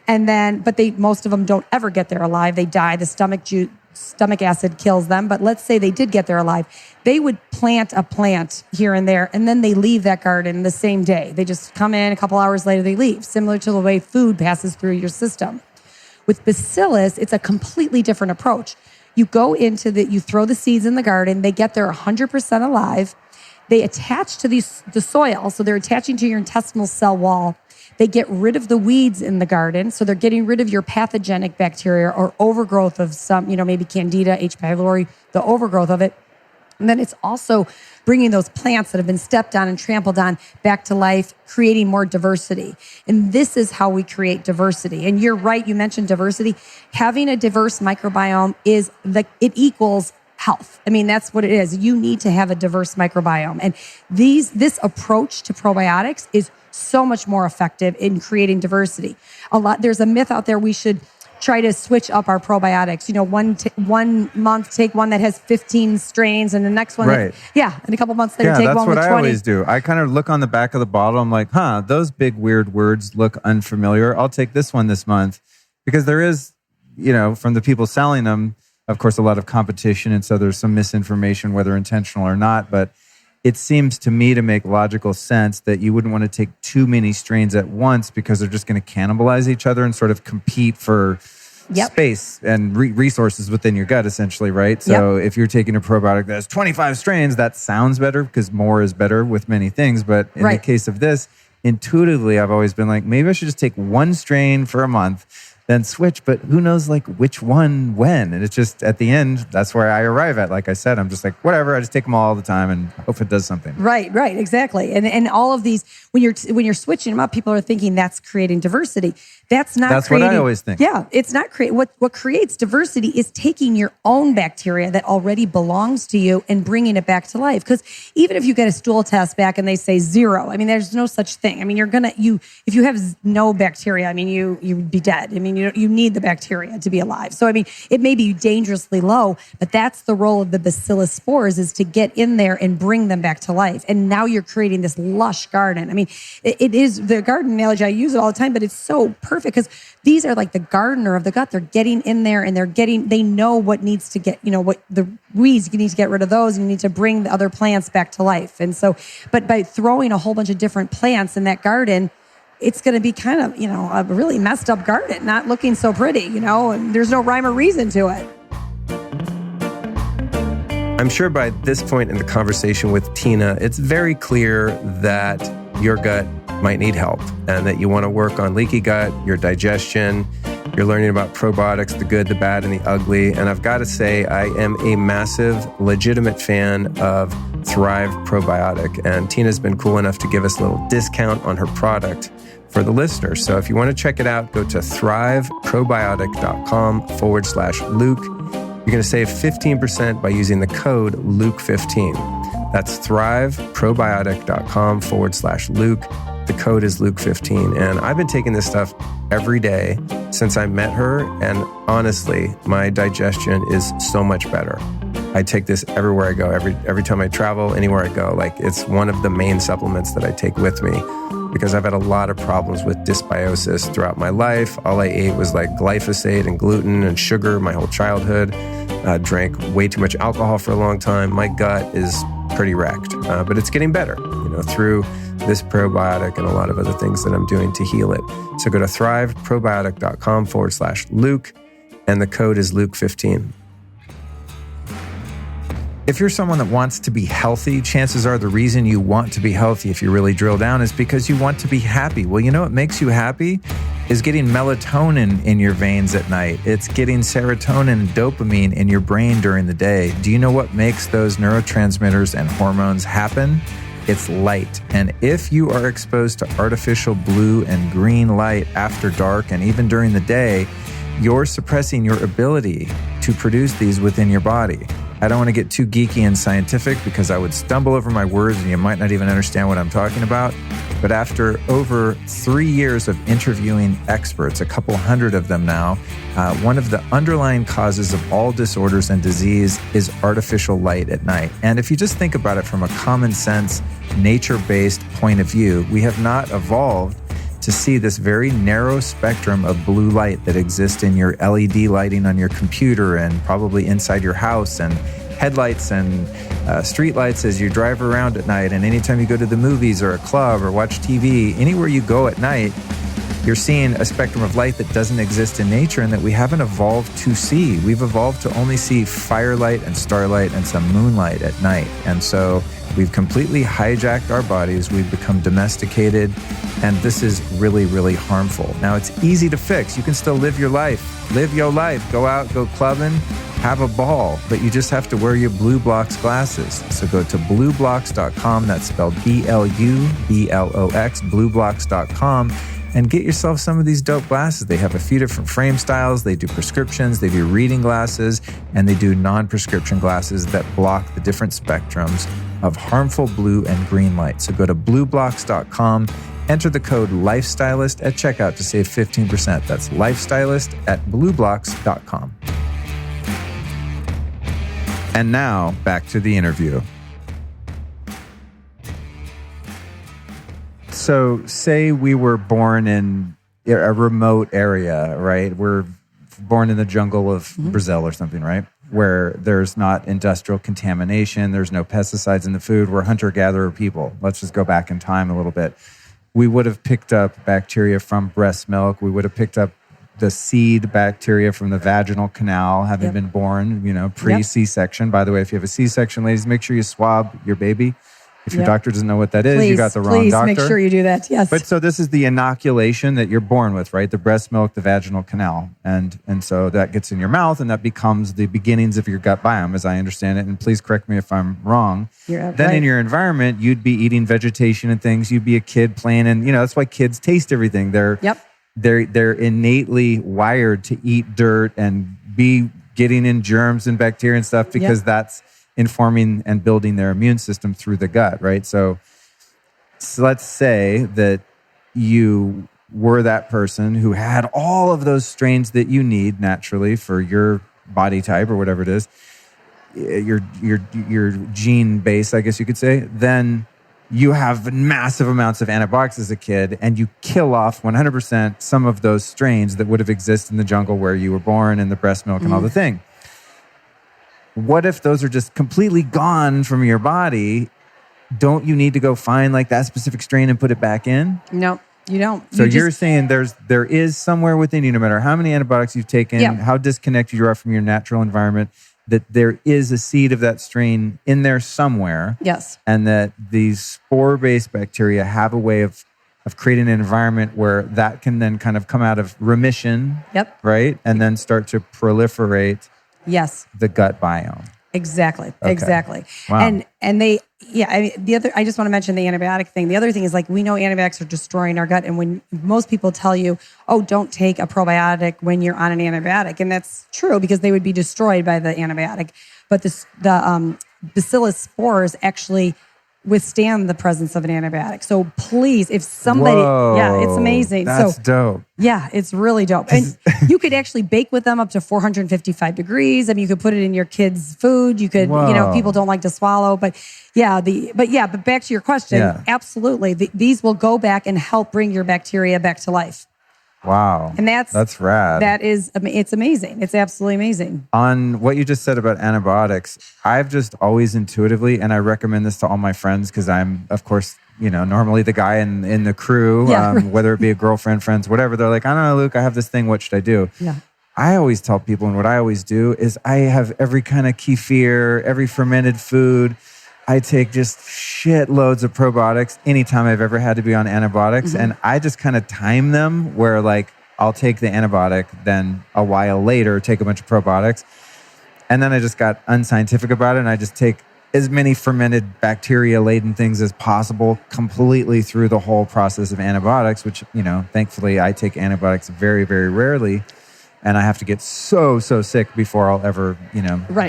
But most of them don't ever get there alive. They die. The stomach acid kills them. But let's say they did get there alive. They would plant a plant here and there, and then they leave that garden the same day. They just come in, a couple hours later, they leave, similar to the way food passes through your system. With bacillus, it's a completely different approach. You go you throw the seeds in the garden, they get there 100% alive, They attach to the soil. So they're attaching to your intestinal cell wall. They get rid of the weeds in the garden. So they're getting rid of your pathogenic bacteria or overgrowth of some, maybe Candida, H. pylori, the overgrowth of it. And then it's also bringing those plants that have been stepped on and trampled on back to life, creating more diversity. And this is how we create diversity. And you're right, you mentioned diversity. Having a diverse microbiome it equals health. I mean, that's what it is. You need to have a diverse microbiome. And this approach to probiotics is so much more effective in creating diversity. There's a myth out there we should try to switch up our probiotics. 1 month take one that has 15 strains, and the next one, right? And a couple months later take one with 20. Yeah, that's what I always do. I kind of look on the back of the bottle. I'm like, those big weird words look unfamiliar. I'll take this one this month, because there is, from the people selling them, of course, a lot of competition, and so there's some misinformation, whether intentional or not. But it seems to me to make logical sense that you wouldn't want to take too many strains at once, because they're just going to cannibalize each other and sort of compete for space and resources within your gut, essentially, right? So if you're taking a probiotic that has 25 strains, that sounds better because more is better with many things. But in the case of this, intuitively, I've always been like, maybe I should just take one strain for a month, then switch, but who knows which one when? And it's just at the end, that's where I arrive at. Like I said, I'm just like, whatever, I just take them all the time and hope it does something. Right, exactly. And all of these, when you're switching them up, people are thinking that's creating diversity. That's what I always think. Yeah, it's not create. What creates diversity is taking your own bacteria that already belongs to you and bringing it back to life. Because even if you get a stool test back and they say 0, I mean, there's no such thing. I mean, if you have no bacteria, I mean, you'd be dead. I mean, you need the bacteria to be alive. So I mean, it may be dangerously low, but that's the role of the bacillus spores, is to get in there and bring them back to life. And now you're creating this lush garden. I mean, it is the garden analogy. I use it all the time, but it's so perfect because these are like the gardener of the gut. They're getting in there and they know what needs to get, what the weeds, you need to get rid of those, and you need to bring the other plants back to life. And so, but by throwing a whole bunch of different plants in that garden, it's going to be kind of, a really messed up garden, not looking so pretty, and there's no rhyme or reason to it. I'm sure by this point in the conversation with Tina, it's very clear that your gut might need help and that you want to work on leaky gut, your digestion. You're learning about probiotics, the good, the bad, and the ugly. And I've got to say, I am a massive, legitimate fan of Thrive Probiotic. And Tina's been cool enough to give us a little discount on her product for the listeners. So if you want to check it out, go to thriveprobiotic.com/Luke. You're going to save 15% by using the code Luke15. That's thriveprobiotic.com/Luke. The code is Luke15. And I've been taking this stuff every day since I met her. And honestly, my digestion is so much better. I take this everywhere I go, every time I travel, anywhere I go. Like, it's one of the main supplements that I take with me, because I've had a lot of problems with dysbiosis throughout my life. All I ate was like glyphosate and gluten and sugar my whole childhood. Drank way too much alcohol for a long time. My gut is pretty wrecked, but it's getting better, through this probiotic and a lot of other things that I'm doing to heal it. So go to thriveprobiotic.com/Luke, and the code is Luke15. If you're someone that wants to be healthy, chances are the reason you want to be healthy, if you really drill down, is because you want to be happy. Well, what makes you happy is getting melatonin in your veins at night. It's getting serotonin and dopamine in your brain during the day. Do you know what makes those neurotransmitters and hormones happen? It's light. And if you are exposed to artificial blue and green light after dark and even during the day, you're suppressing your ability to produce these within your body. I don't want to get too geeky and scientific because I would stumble over my words and you might not even understand what I'm talking about. But after over 3 years of interviewing experts, a couple hundred of them now, one of the underlying causes of all disorders and disease is artificial light at night. And if you just think about it from a common sense, nature-based point of view, we have not evolved to see this very narrow spectrum of blue light that exists in your LED lighting on your computer and probably inside your house, and headlights and street lights as you drive around at night. And anytime you go to the movies or a club or watch TV, anywhere you go at night, you're seeing a spectrum of light that doesn't exist in nature and that we haven't evolved to see. We've evolved to only see firelight and starlight and some moonlight at night. And so We've completely hijacked our bodies. We've become domesticated. And this is really, really harmful. Now, it's easy to fix. You can still live your life. Live your life. Go out, go clubbing, have a ball. But you just have to wear your Blue Blocks glasses. So go to blueblocks.com. That's spelled BLUBLOX, blueblocks.com. And get yourself some of these dope glasses. They have a few different frame styles. They do prescriptions. They do reading glasses. And they do non-prescription glasses that block the different spectrums of harmful blue and green light. So go to blueblocks.com. Enter the code LifeStylist at checkout to save 15%. That's LifeStylist at blueblocks.com. And now, back to the interview. So, say we were born in a remote area, right? We're born in the jungle of Brazil or something, right? Where there's not industrial contamination, there's no pesticides in the food. We're hunter-gatherer people. Let's just go back in time a little bit. We would have picked up bacteria from breast milk. We would have picked up the seed bacteria from the vaginal canal, having been born, pre-C-section. By the way, if you have a C-section, ladies, make sure you swab your baby. If your doctor doesn't know what that is, you got the wrong doctor. Please make sure you do that, yes. But so this is the inoculation that you're born with, right? The breast milk, the vaginal canal. And so that gets in your mouth, and that becomes the beginnings of your gut biome, as I understand it. And please correct me if I'm wrong. Then in your environment, you'd be eating vegetation and things. You'd be a kid playing, and that's why kids taste everything. They're innately wired to eat dirt and be getting in germs and bacteria and stuff because that's informing and building their immune system through the gut, right? So let's say that you were that person who had all of those strains that you need naturally for your body type or whatever it is, your gene base, I guess you could say. Then you have massive amounts of antibiotics as a kid, and you kill off 100% some of those strains that would have existed in the jungle where you were born and the breast milk and all the thing. What if those are just completely gone from your body? Don't you need to go find like that specific strain and put it back in? No, you don't. So you're saying there is somewhere within you, no matter how many antibiotics you've taken, how disconnected you are from your natural environment, that there is a seed of that strain in there somewhere. Yes. And that these spore-based bacteria have a way of creating an environment where that can then kind of come out of remission. Right? And then start to proliferate. Yes. The gut biome. Exactly. Okay. Exactly. Wow. And they, I just want to mention the antibiotic thing. The other thing is we know antibiotics are destroying our gut. And when most people tell you, don't take a probiotic when you're on an antibiotic. And that's true because they would be destroyed by the antibiotic. But the bacillus spores actually withstand the presence of an antibiotic. So please, if somebody, it's amazing. That's dope. Yeah, it's really dope. And you could actually bake with them up to 455 degrees. I mean, you could put it in your kids' food. You could, people don't like to swallow, but back to your question, absolutely. These will go back and help bring your bacteria back to life. Wow. And that's rad. It's amazing. It's absolutely amazing. On what you just said about antibiotics, I've just always intuitively, and I recommend this to all my friends because I'm, of course, normally the guy in the crew, whether it be a girlfriend, friends, whatever. They're like, I don't know, Luke, I have this thing. What should I do? Yeah. I always tell people, and what I always do is I have every kind of kefir, every fermented food. I take just shitloads of probiotics anytime I've ever had to be on antibiotics. And I just kind of time them where I'll take the antibiotic, then a while later take a bunch of probiotics. And then I just got unscientific about it. And I just take as many fermented bacteria-laden things as possible completely through the whole process of antibiotics, which, thankfully I take antibiotics very, very rarely. And I have to get so sick before I'll ever,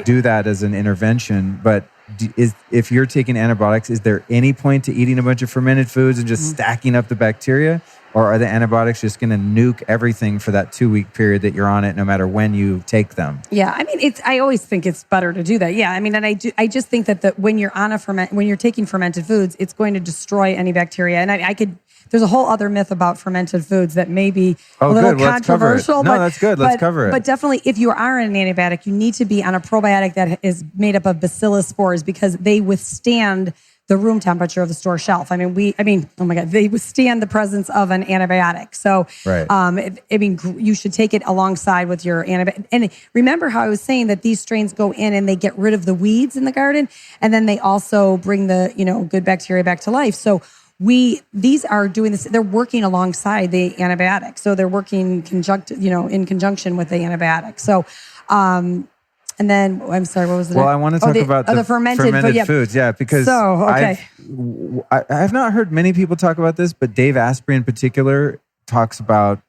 do that as an intervention. But if you're taking antibiotics, is there any point to eating a bunch of fermented foods and just stacking up the bacteria? Or are the antibiotics just going to nuke everything for that 2-week period that you're on it, no matter when you take them? Yeah, I mean, I always think it's better to do that. Yeah, I mean, and I just think that when you're on when you're taking fermented foods, it's going to destroy any bacteria. And there's a whole other myth about fermented foods that may be a little controversial. No, that's good. Let's cover it. But definitely, if you are on an antibiotic, you need to be on a probiotic that is made up of bacillus spores because they withstand the room temperature of the store shelf. I mean, oh my God, they withstand the presence of an antibiotic. So, you should take it alongside with your antibiotic. And remember how I was saying that these strains go in and they get rid of the weeds in the garden, and then they also bring the, good bacteria back to life. So these are doing this. They're working alongside the antibiotic. So they're working in conjunction with the antibiotic. So, and then, I'm sorry, what was it? Well, I want to talk about the fermented foods. Yeah, because I have not heard many people talk about this, but Dave Asprey in particular talks about,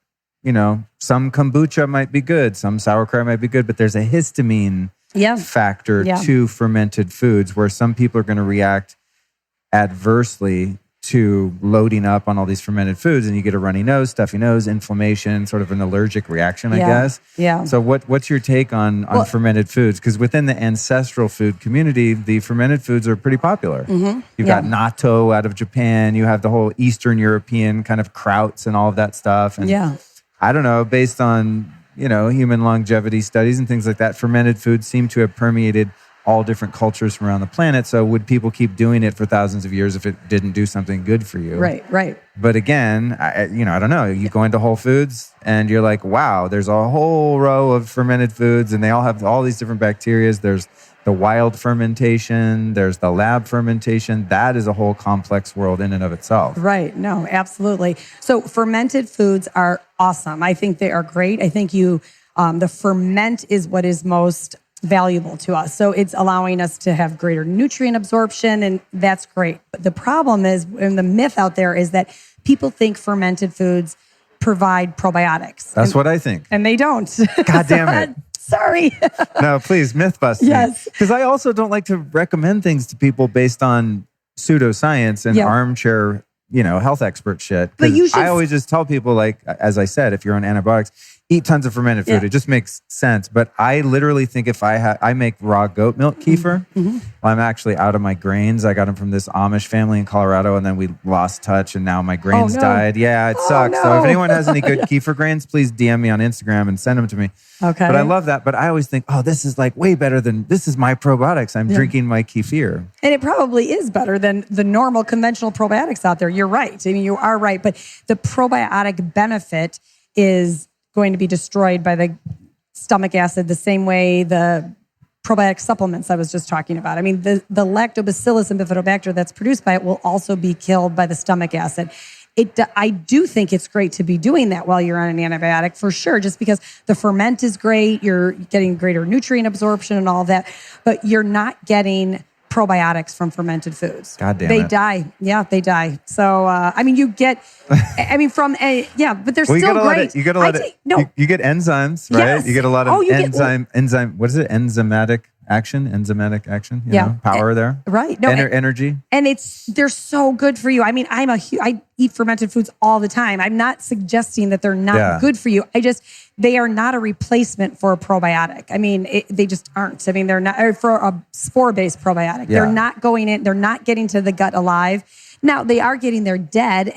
some kombucha might be good, some sauerkraut might be good, but there's a histamine factor to fermented foods where some people are going to react adversely to loading up on all these fermented foods, and you get a runny nose, stuffy nose, inflammation, sort of an allergic reaction, I guess. Yeah. So what's your take on fermented foods? Because within the ancestral food community, the fermented foods are pretty popular. Mm-hmm. You've got natto out of Japan. You have the whole Eastern European kind of krauts and all of that stuff. And I don't know, based on, human longevity studies and things like that, fermented foods seem to have permeated all different cultures from around the planet. So would people keep doing it for thousands of years if it didn't do something good for you? Right. But again, I don't know. You go into Whole Foods and you're like, wow, there's a whole row of fermented foods and they all have all these different bacteria. There's the wild fermentation. There's the lab fermentation. That is a whole complex world in and of itself. Right. No, absolutely. So fermented foods are awesome. I think they are great. I think the ferment is what is most valuable to us. So it's allowing us to have greater nutrient absorption, and that's great. But the problem is, and the myth out there is that people think fermented foods provide probiotics. That's what I think. And they don't. God damn it. Sorry. No, please, myth bust. Yes. Because I also don't like to recommend things to people based on pseudoscience and armchair, health expert shit. But I always just tell people, like, as I said, if you're on antibiotics, eat tons of fermented food. It just makes sense. But I literally think if I make raw goat milk kefir, well, I'm actually out of my grains. I got them from this Amish family in Colorado, and then we lost touch, and now my grains died. Yeah, it sucks. No. So if anyone has any good kefir grains, please DM me on Instagram and send them to me. Okay. But I love that. But I always think, this is like way better than, this is my probiotics. I'm drinking my kefir. And it probably is better than the normal conventional probiotics out there. You're right. I mean, you are right. But the probiotic benefit is going to be destroyed by the stomach acid the same way the probiotic supplements I was just talking about. I mean, the lactobacillus and bifidobacter that's produced by it will also be killed by the stomach acid. I do think it's great to be doing that while you're on an antibiotic, for sure, just because the ferment is great, you're getting greater nutrient absorption and all of that, but you're not getting probiotics from fermented foods. God damn they it. die. Yeah, they die. So, you get, but they're still great. You get a lot of, you get enzymes, right? Yes. You get a lot of enzyme, what is it? Enzymatic action, power there. Right. No, energy. And they're so good for you. I mean, I eat fermented foods all the time. I'm not suggesting that they're not good for you. They are not a replacement for a probiotic. I mean, they just aren't. I mean, they're not, or for a spore-based probiotic. Yeah. They're not going in, they're not getting to the gut alive. Now, they are getting there dead,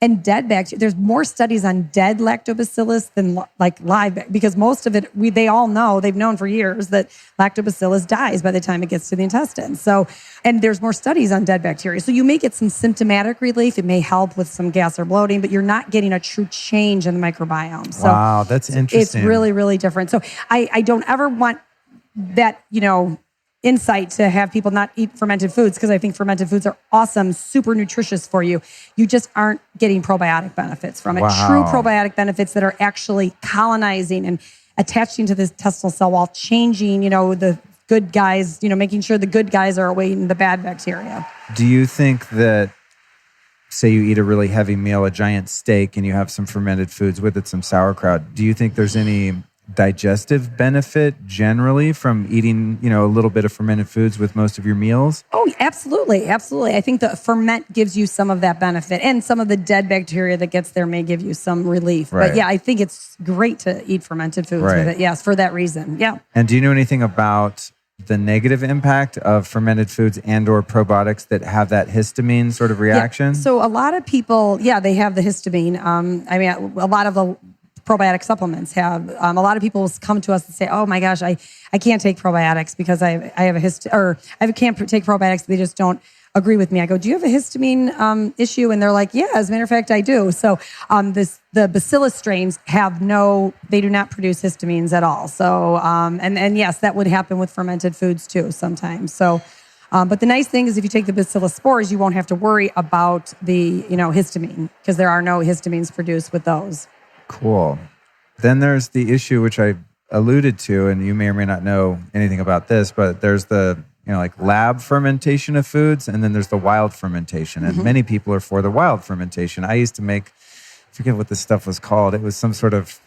and dead bacteria. There's more studies on dead lactobacillus than like live, because most of it, they all know, they've known for years that lactobacillus dies by the time it gets to the intestines. So, and there's more studies on dead bacteria. So you may get some symptomatic relief. It may help with some gas or bloating, but you're not getting a true change in the microbiome. So wow, that's interesting. It's really, really different. So I don't ever want that, insight to have people not eat fermented foods, because I think fermented foods are awesome, super nutritious for you. You just aren't getting probiotic benefits from it. Wow. True probiotic benefits that are actually colonizing and attaching to the intestinal cell wall, changing, the good guys, making sure the good guys are awaiting the bad bacteria. Do you think that, say you eat a really heavy meal, a giant steak, and you have some fermented foods with it, some sauerkraut, do you think there's any digestive benefit generally from eating, a little bit of fermented foods with most of your meals? Oh, absolutely. Absolutely. I think the ferment gives you some of that benefit, and some of the dead bacteria that gets there may give you some relief. Right. But yeah, I think it's great to eat fermented foods with it. Yes, for that reason. Yeah. And do you know anything about the negative impact of fermented foods and or probiotics that have that histamine sort of reaction? Yeah. So a lot of people, they have the histamine. A lot of the probiotic supplements have. A lot of people come to us and say, "Oh my gosh, I can't take probiotics because I have a can't take probiotics. They just don't agree with me. I go, do you have a histamine issue? And they're like, yeah, as a matter of fact, I do. So the bacillus strains they do not produce histamines at all. So, and yes, that would happen with fermented foods too sometimes. So, but the nice thing is if you take the bacillus spores, you won't have to worry about the, histamine because there are no histamines produced with those. Cool. Then there's the issue, which I alluded to, and you may or may not know anything about this, but there's the like lab fermentation of foods, and then there's the wild fermentation. And many people are for the wild fermentation. I used to make, I forget what this stuff was called. It was some sort of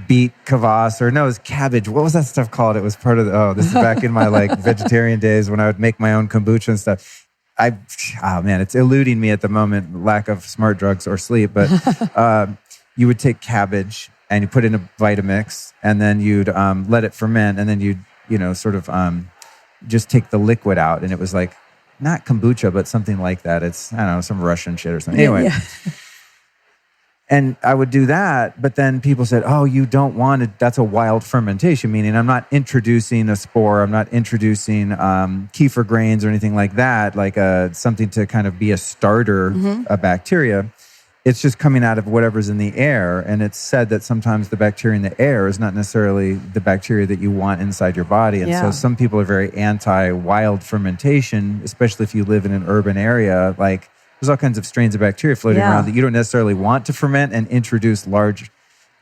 beet kvass, it was cabbage. What was that stuff called? It was part of this is back in my like vegetarian days when I would make my own kombucha and stuff. It's eluding me at the moment, lack of smart drugs or sleep. But you would take cabbage and you put it in a Vitamix, and then you'd let it ferment, and then you'd just take the liquid out, and it was like not kombucha, but something like that. It's some Russian shit or something. Anyway, and I would do that, but then people said, "Oh, you don't want it. That's a wild fermentation." Meaning, I'm not introducing a spore. I'm not introducing kefir grains or anything like that, like something to kind of be a starter, a bacteria. It's just coming out of whatever's in the air. And it's said that sometimes the bacteria in the air is not necessarily the bacteria that you want inside your body. And so some people are very anti-wild fermentation, especially if you live in an urban area. Like there's all kinds of strains of bacteria floating around that you don't necessarily want to ferment and introduce large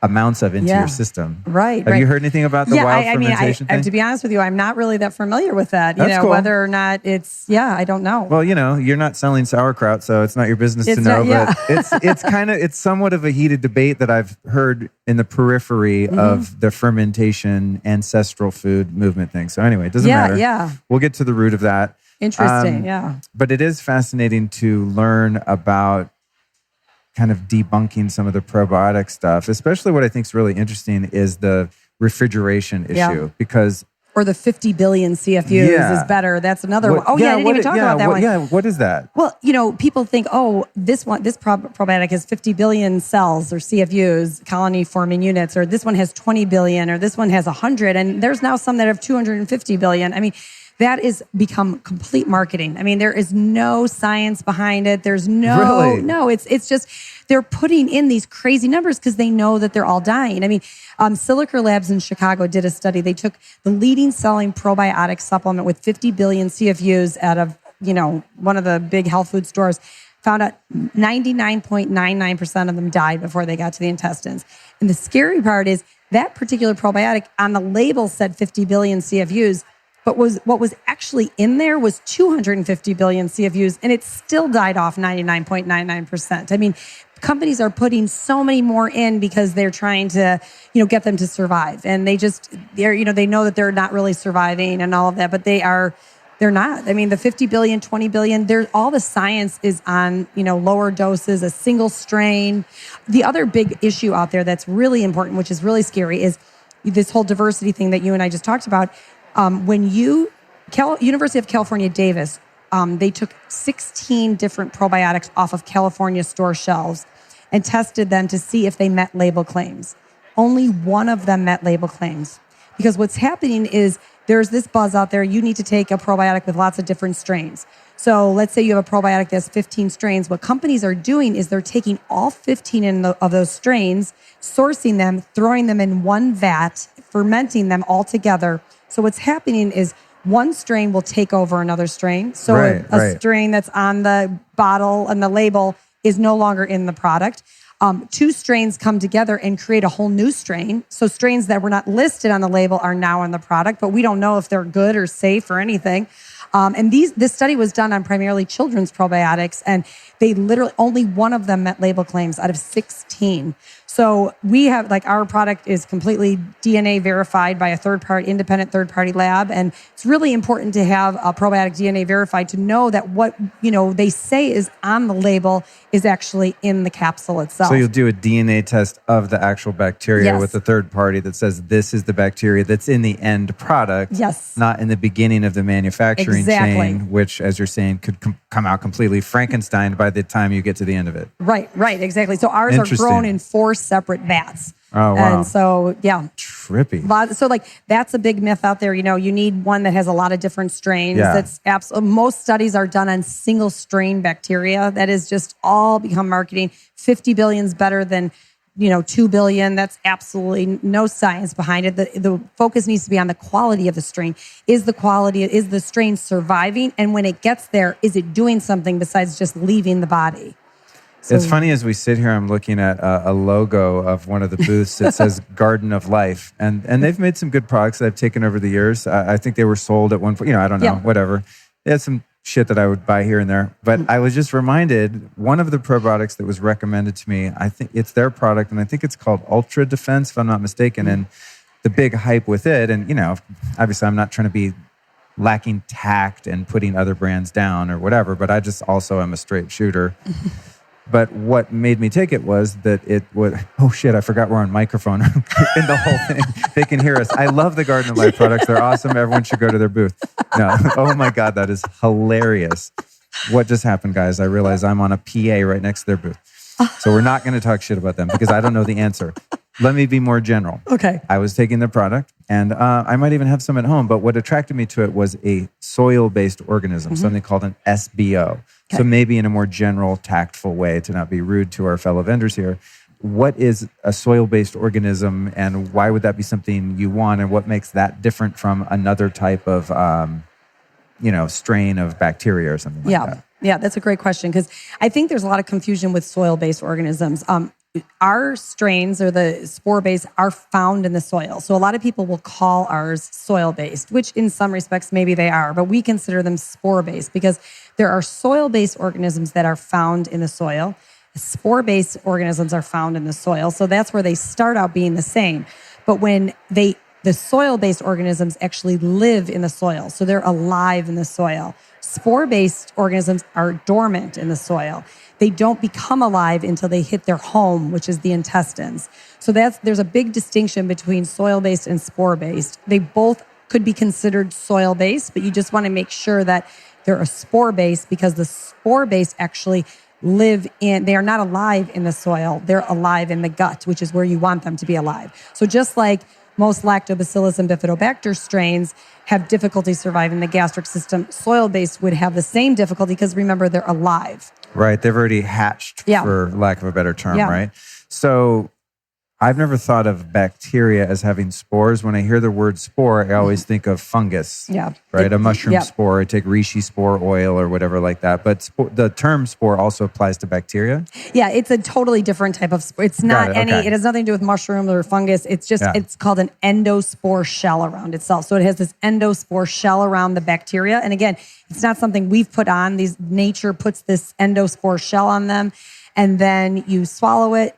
amounts of into your system. Right. Have you heard anything about the wild fermentation thing? To be honest with you, I'm not really that familiar with that. That's cool. Whether or not it's, I don't know. Well, you're not selling sauerkraut, so it's not your business to know. But it's somewhat of a heated debate that I've heard in the periphery of the fermentation ancestral food movement thing. So anyway, it doesn't matter. Yeah. We'll get to the root of that. Interesting, But it is fascinating to learn about kind of debunking some of the probiotic stuff. Especially what I think is really interesting is the refrigeration issue because... Or the 50 billion CFUs is better. That's another one. Oh, I didn't even talk about that one. Yeah, what is that? Well, people think, this probiotic has 50 billion cells or CFUs, colony-forming units, or this one has 20 billion, or this one has 100, and there's now some that have 250 billion. I mean, that has become complete marketing. I mean, there is no science behind it. There's it's just they're putting in these crazy numbers because they know that they're all dying. I mean, Silica Labs in Chicago did a study. They took the leading selling probiotic supplement with 50 billion CFUs out of, one of the big health food stores, found out 99.99% of them died before they got to the intestines. And the scary part is that particular probiotic on the label said 50 billion CFUs, but what was actually in there was 250 billion CFUs, and it still died off 99.99%. I mean, companies are putting so many more in because they're trying to, get them to survive. And they know that they're not really surviving and all of that, but they're not. I mean, the 50 billion, 20 billion, all the science is on, lower doses, a single strain. The other big issue out there that's really important, which is really scary, is this whole diversity thing that you and I just talked about. University of California, Davis, they took 16 different probiotics off of California store shelves and tested them to see if they met label claims. Only one of them met label claims. Because what's happening is there's this buzz out there, you need to take a probiotic with lots of different strains. So let's say you have a probiotic that's 15 strains. What companies are doing is they're taking all 15 of those strains, sourcing them, throwing them in one vat, fermenting them all together. So what's happening is one strain will take over another strain. So a strain that's on the bottle and the label is no longer in the product. Two strains come together and create a whole new strain. So strains that were not listed on the label are now in the product, but we don't know if they're good or safe or anything. And this study was done on primarily children's probiotics, and they literally, only one of them met label claims out of 16. So we have, our product is completely DNA verified by a independent third-party lab. And it's really important to have a probiotic DNA verified to know that what, they say is on the label is actually in the capsule itself. So you'll do a DNA test of the actual bacteria with a third party that says this is the bacteria that's in the end product, not in the beginning of the manufacturing chain, which, as you're saying, could come out completely Frankenstein by the time you get to the end of it. Right, exactly. So ours are grown in 4 separate vats. Oh, wow. And so, yeah. Trippy. So like that's a big myth out there. You need one that has a lot of different strains. Yeah. That's absolutely, most studies are done on single strain bacteria. That is just all become marketing. 50 billion is better than 2 billion. That's absolutely no science behind it. The focus needs to be on the quality of the strain. Is the strain surviving? And when it gets there, is it doing something besides just leaving the body? So, it's funny as we sit here, I'm looking at a logo of one of the booths that says Garden of Life. And they've made some good products that I've taken over the years. I think they were sold at one point, I don't know, whatever. They had some shit that I would buy here and there. But I was just reminded, one of the probiotics that was recommended to me, I think it's their product, and I think it's called Ultra Defense, if I'm not mistaken. And the big hype with it, and obviously I'm not trying to be lacking tact and putting other brands down or whatever, but I just also am a straight shooter. But what made me take it was that it would, oh shit, I forgot we're on microphone in the whole thing. They can hear us. I love the Garden of Life products. They're awesome. Everyone should go to their booth. No, oh my God, that is hilarious. What just happened, guys? I realize I'm on a PA right next to their booth. So we're not going to talk shit about them because I don't know the answer. Let me be more general. Okay. I was taking the product, and I might even have some at home, but what attracted me to it was a soil-based organism, something called an SBO. Okay. So maybe in a more general, tactful way, to not be rude to our fellow vendors here, what is a soil-based organism, and why would that be something you want, and what makes that different from another type of strain of bacteria or something like that? Yeah, that's a great question, because I think there's a lot of confusion with soil-based organisms. Our strains, or the spore-based, are found in the soil. So a lot of people will call ours soil-based, which in some respects maybe they are, but we consider them spore-based because there are soil-based organisms that are found in the soil. Spore-based organisms are found in the soil. So that's where they start out being the same. But when the soil-based organisms actually live in the soil, so they're alive in the soil. Spore-based organisms are dormant in the soil. They don't become alive until they hit their home, which is the intestines. So there's a big distinction between soil-based and spore-based. They both could be considered soil-based, but you just want to make sure that they're a spore-based, because the spore-based actually they are not alive in the soil. They're alive in the gut, which is where you want them to be alive. So just like most lactobacillus and bifidobacter strains have difficulty surviving the gastric system, soil-based would have the same difficulty because, remember, they're alive. Right. They've already hatched, for lack of a better term, right? So I've never thought of bacteria as having spores. When I hear the word spore, I always think of fungus. Yeah. Right? A mushroom spore. I take reishi spore oil or whatever like that. But the term spore also applies to bacteria? Yeah, it's a totally different type of spore. It's not it has nothing to do with mushroom or fungus. It's just, it's called an endospore shell around itself. So it has this endospore shell around the bacteria. And again, it's not something we've put on. Nature puts this endospore shell on them. And then you swallow it.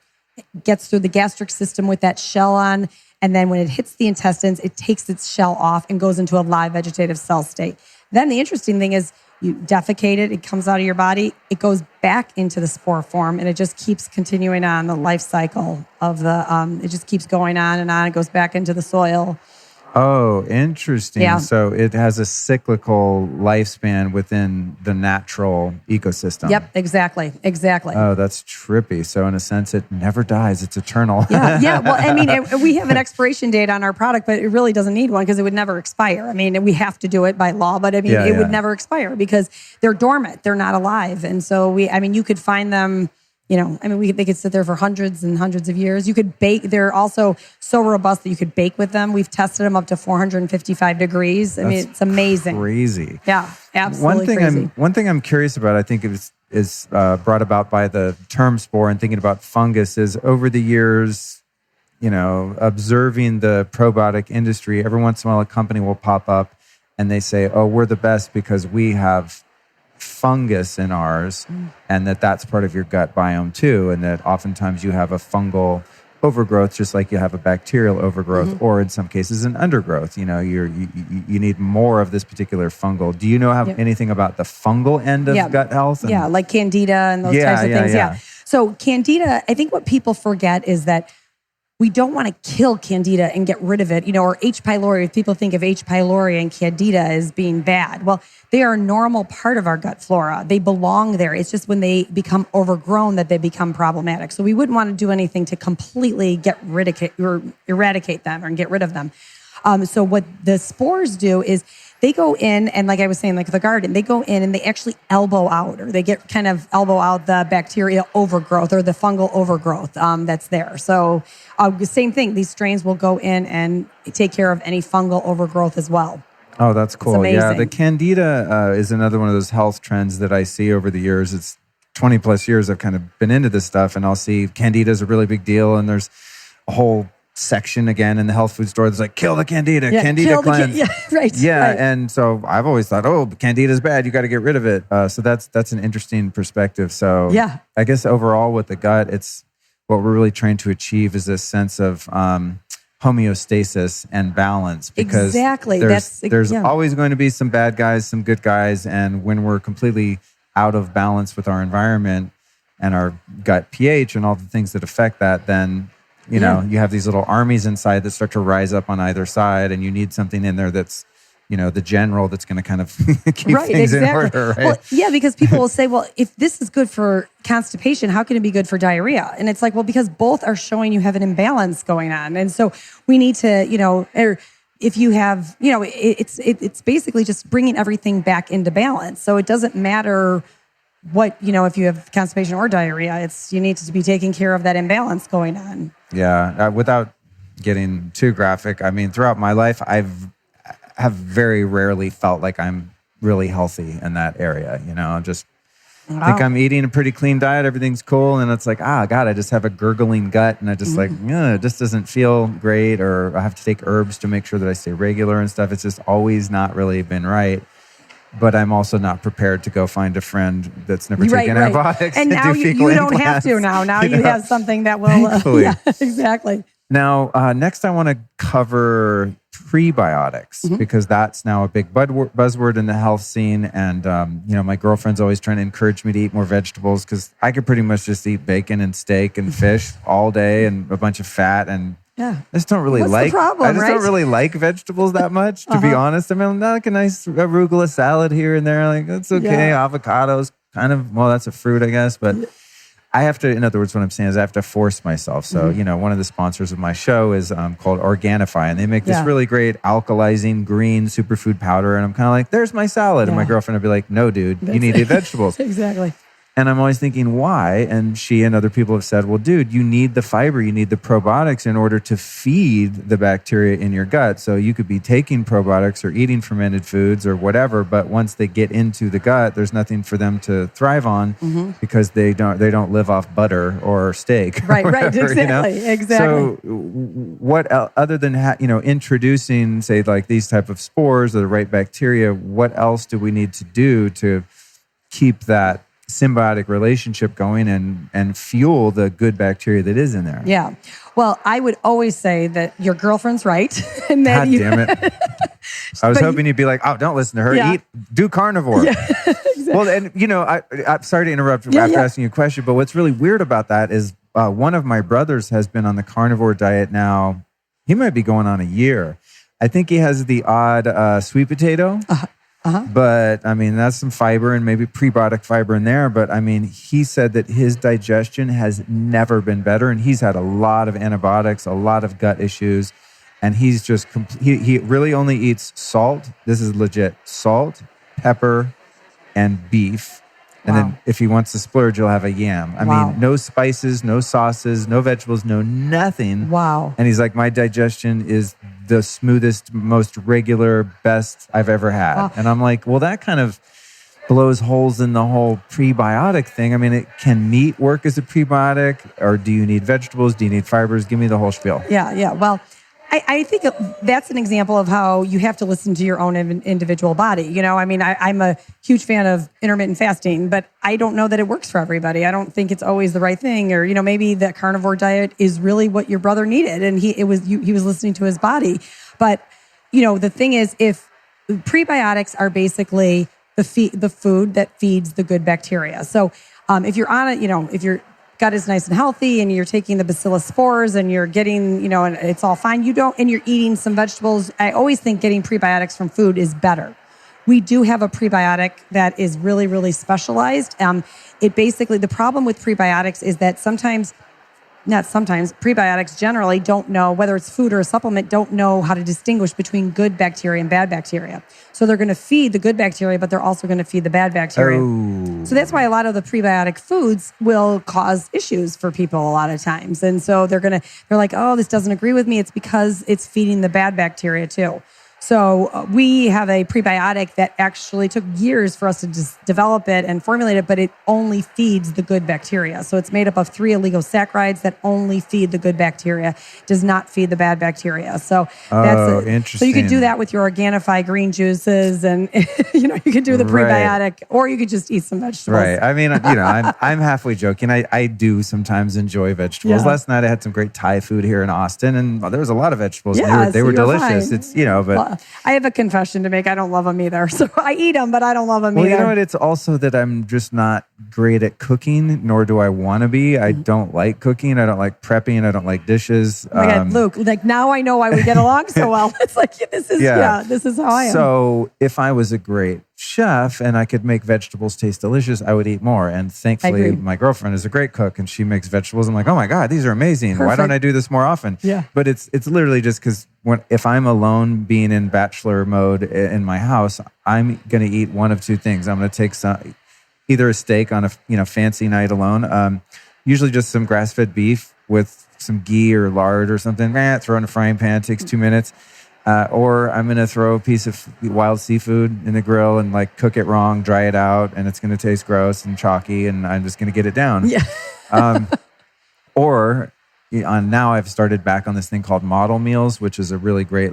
Gets through the gastric system with that shell on, and then when it hits the intestines, it takes its shell off and goes into a live vegetative cell state. Then the interesting thing is you defecate it comes out of your body, it goes back into the spore form, and it just keeps continuing on the life cycle of it just keeps going on and on. It goes back into the soil. Oh, interesting. Yeah. So it has a cyclical lifespan within the natural ecosystem. Yep, exactly. Oh, that's trippy. So in a sense, it never dies. It's eternal. Yeah. Well, I mean, we have an expiration date on our product, but it really doesn't need one because it would never expire. I mean, we have to do it by law, but I mean, it would never expire because they're dormant. They're not alive. And so you could find them... they could sit there for hundreds and hundreds of years. You could bake. They're also so robust that you could bake with them. We've tested them up to 455 degrees. I mean, it's amazing. Crazy. Yeah, absolutely crazy. One thing I'm curious about, I think it is brought about by the term spore and thinking about fungus, is over the years, observing the probiotic industry, every once in a while a company will pop up and they say, oh, we're the best because we have fungus in ours, and that's part of your gut biome too, and that oftentimes you have a fungal overgrowth just like you have a bacterial overgrowth, or in some cases an undergrowth. You need more of this particular fungal. Do you know anything about the fungal end of gut health? Like candida and those types of things. Yeah. So candida, I think what people forget is that we don't want to kill Candida and get rid of it, or H. pylori. People think of H. pylori and Candida as being bad. Well, they are a normal part of our gut flora. They belong there. It's just when they become overgrown that they become problematic. So we wouldn't want to do anything to completely eradicate them or get rid of them. So what the spores do is they go in, and like I was saying, like the garden, they go in and they actually elbow out, or they get kind of elbow out the bacteria overgrowth or the fungal overgrowth that's there. So same thing, these strains will go in and take care of any fungal overgrowth as well. Oh, that's cool. Yeah, the Candida is another one of those health trends that I see over the years. It's 20 plus years I've kind of been into this stuff, and I'll see Candida is a really big deal, and there's a whole section again in the health food store that's like, kill the Candida, Candida cleanse. Right. And so I've always thought, Candida is bad, you got to get rid of it. So that's an interesting perspective. So I guess overall with the gut, it's what we're really trying to achieve is this sense of homeostasis and balance, because there's always going to be some bad guys, some good guys, and when we're completely out of balance with our environment and our gut pH and all the things that affect that, then you have these little armies inside that start to rise up on either side, and you need something in there that's, the general that's going to kind of keep things in order, right? Well, yeah, because people will say, well, if this is good for constipation, how can it be good for diarrhea? And it's like, well, because both are showing you have an imbalance going on. And so we need to, or if you have, it's basically just bringing everything back into balance. So it doesn't matter what, if you have constipation or diarrhea, you need to be taking care of that imbalance going on. Yeah. Without getting too graphic, I mean, throughout my life, I have very rarely felt like I'm really healthy in that area. Think I'm eating a pretty clean diet. Everything's cool. And it's like, God, I just have a gurgling gut. And I just it just doesn't feel great. Or I have to take herbs to make sure that I stay regular and stuff. It's just always not really been right. But I'm also not prepared to go find a friend that's never taken antibiotics. And now you don't have to now. Now you have something that will... exactly. Now, next I want to cover prebiotics, because that's now a big buzzword in the health scene. And, my girlfriend's always trying to encourage me to eat more vegetables, because I could pretty much just eat bacon and steak and fish all day and a bunch of fat. And I just don't really don't really like vegetables that much, to be honest. I mean, like a nice arugula salad here and there, like that's okay. Avocados, kind of, well, that's a fruit, I guess, but I have to, in other words, what I'm saying is I have to force myself. So, one of the sponsors of my show is called Organifi, and they make this really great alkalizing green superfood powder. And I'm kind of like, there's my salad. And my girlfriend would be like, no, dude, you need to eat vegetables. Exactly. And I'm always thinking, why? And she and other people have said, well, dude, you need the fiber, you need the probiotics in order to feed the bacteria in your gut. So you could be taking probiotics or eating fermented foods or whatever, but once they get into the gut, there's nothing for them to thrive on because they don't live off butter or steak. Right, whatever, exactly. So what other than introducing, say, like these type of spores or the right bacteria, what else do we need to do to keep that symbiotic relationship going and fuel the good bacteria that is in there? Yeah. Well, I would always say that your girlfriend's right. And that God damn it. I was hoping you'd be like, oh, don't listen to her. Do carnivore. Yeah, exactly. Well, and I'm sorry to interrupt after asking you a question, but what's really weird about that is one of my brothers has been on the carnivore diet now. He might be going on a year. I think he has the odd sweet potato. But I mean, that's some fiber and maybe prebiotic fiber in there. But I mean, he said that his digestion has never been better. And he's had a lot of antibiotics, a lot of gut issues. And he's just, he really only eats salt. This is legit. Salt, pepper, and beef. And then if he wants to splurge, he'll have a yam. I mean, no spices, no sauces, no vegetables, no nothing. Wow. And he's like, my digestion is the smoothest, most regular, best I've ever had. Wow. And I'm like, well, that kind of blows holes in the whole prebiotic thing. I mean, can meat work as a prebiotic? Or do you need vegetables? Do you need fibers? Give me the whole spiel. Yeah. Well, I think that's an example of how you have to listen to your own individual body. I mean, I'm a huge fan of intermittent fasting, but I don't know that it works for everybody. I don't think it's always the right thing. Or, maybe that carnivore diet is really what your brother needed. And he was listening to his body. But, the thing is, if prebiotics are basically the food that feeds the good bacteria. So if you're on it, if you're gut is nice and healthy and you're taking the bacillus spores and you're getting, and it's all fine. And you're eating some vegetables. I always think getting prebiotics from food is better. We do have a prebiotic that is really, really specialized. The problem with prebiotics is that prebiotics generally don't know, whether it's food or a supplement, don't know how to distinguish between good bacteria and bad bacteria. So they're going to feed the good bacteria, but they're also going to feed the bad bacteria. Oh. So that's why a lot of the prebiotic foods will cause issues for people a lot of times. And so they're like, oh, this doesn't agree with me. It's because it's feeding the bad bacteria too. So we have a prebiotic that actually took years for us to just develop it and formulate it, but it only feeds the good bacteria. So it's made up of 3 oligosaccharides that only feed the good bacteria, does not feed the bad bacteria. So that's interesting. So you could do that with your Organifi green juices, and you could do the prebiotic, or you could just eat some vegetables. Right. I mean, I'm halfway joking. I do sometimes enjoy vegetables. Yeah. Last night I had some great Thai food here in Austin, and there was a lot of vegetables. Yeah, They were delicious. Fine. It's but. Well, I have a confession to make. I don't love them either. So I eat them, but I don't love them either. Well, you know what? It's also that I'm just not great at cooking, nor do I want to be. I don't like cooking. I don't like prepping. I don't like dishes. Oh my God, Luke, now I know why we get along so well. It's like, this is how I am. So if I was a great chef and I could make vegetables taste delicious, I would eat more. And thankfully, my girlfriend is a great cook and she makes vegetables. I'm like, oh my God, these are amazing. Perfect. Why don't I do this more often? Yeah. But it's literally just because if I'm alone being in bachelor mode in my house, I'm going to eat one of 2 things. I'm going to take either a steak on a fancy night alone, usually just some grass-fed beef with some ghee or lard or something. Throw in a frying pan, takes 2 minutes. Or I'm going to throw a piece of wild seafood in the grill and cook it wrong, dry it out, and it's going to taste gross and chalky, and I'm just going to get it down. Yeah. Now I've started back on this thing called model meals, which is a really great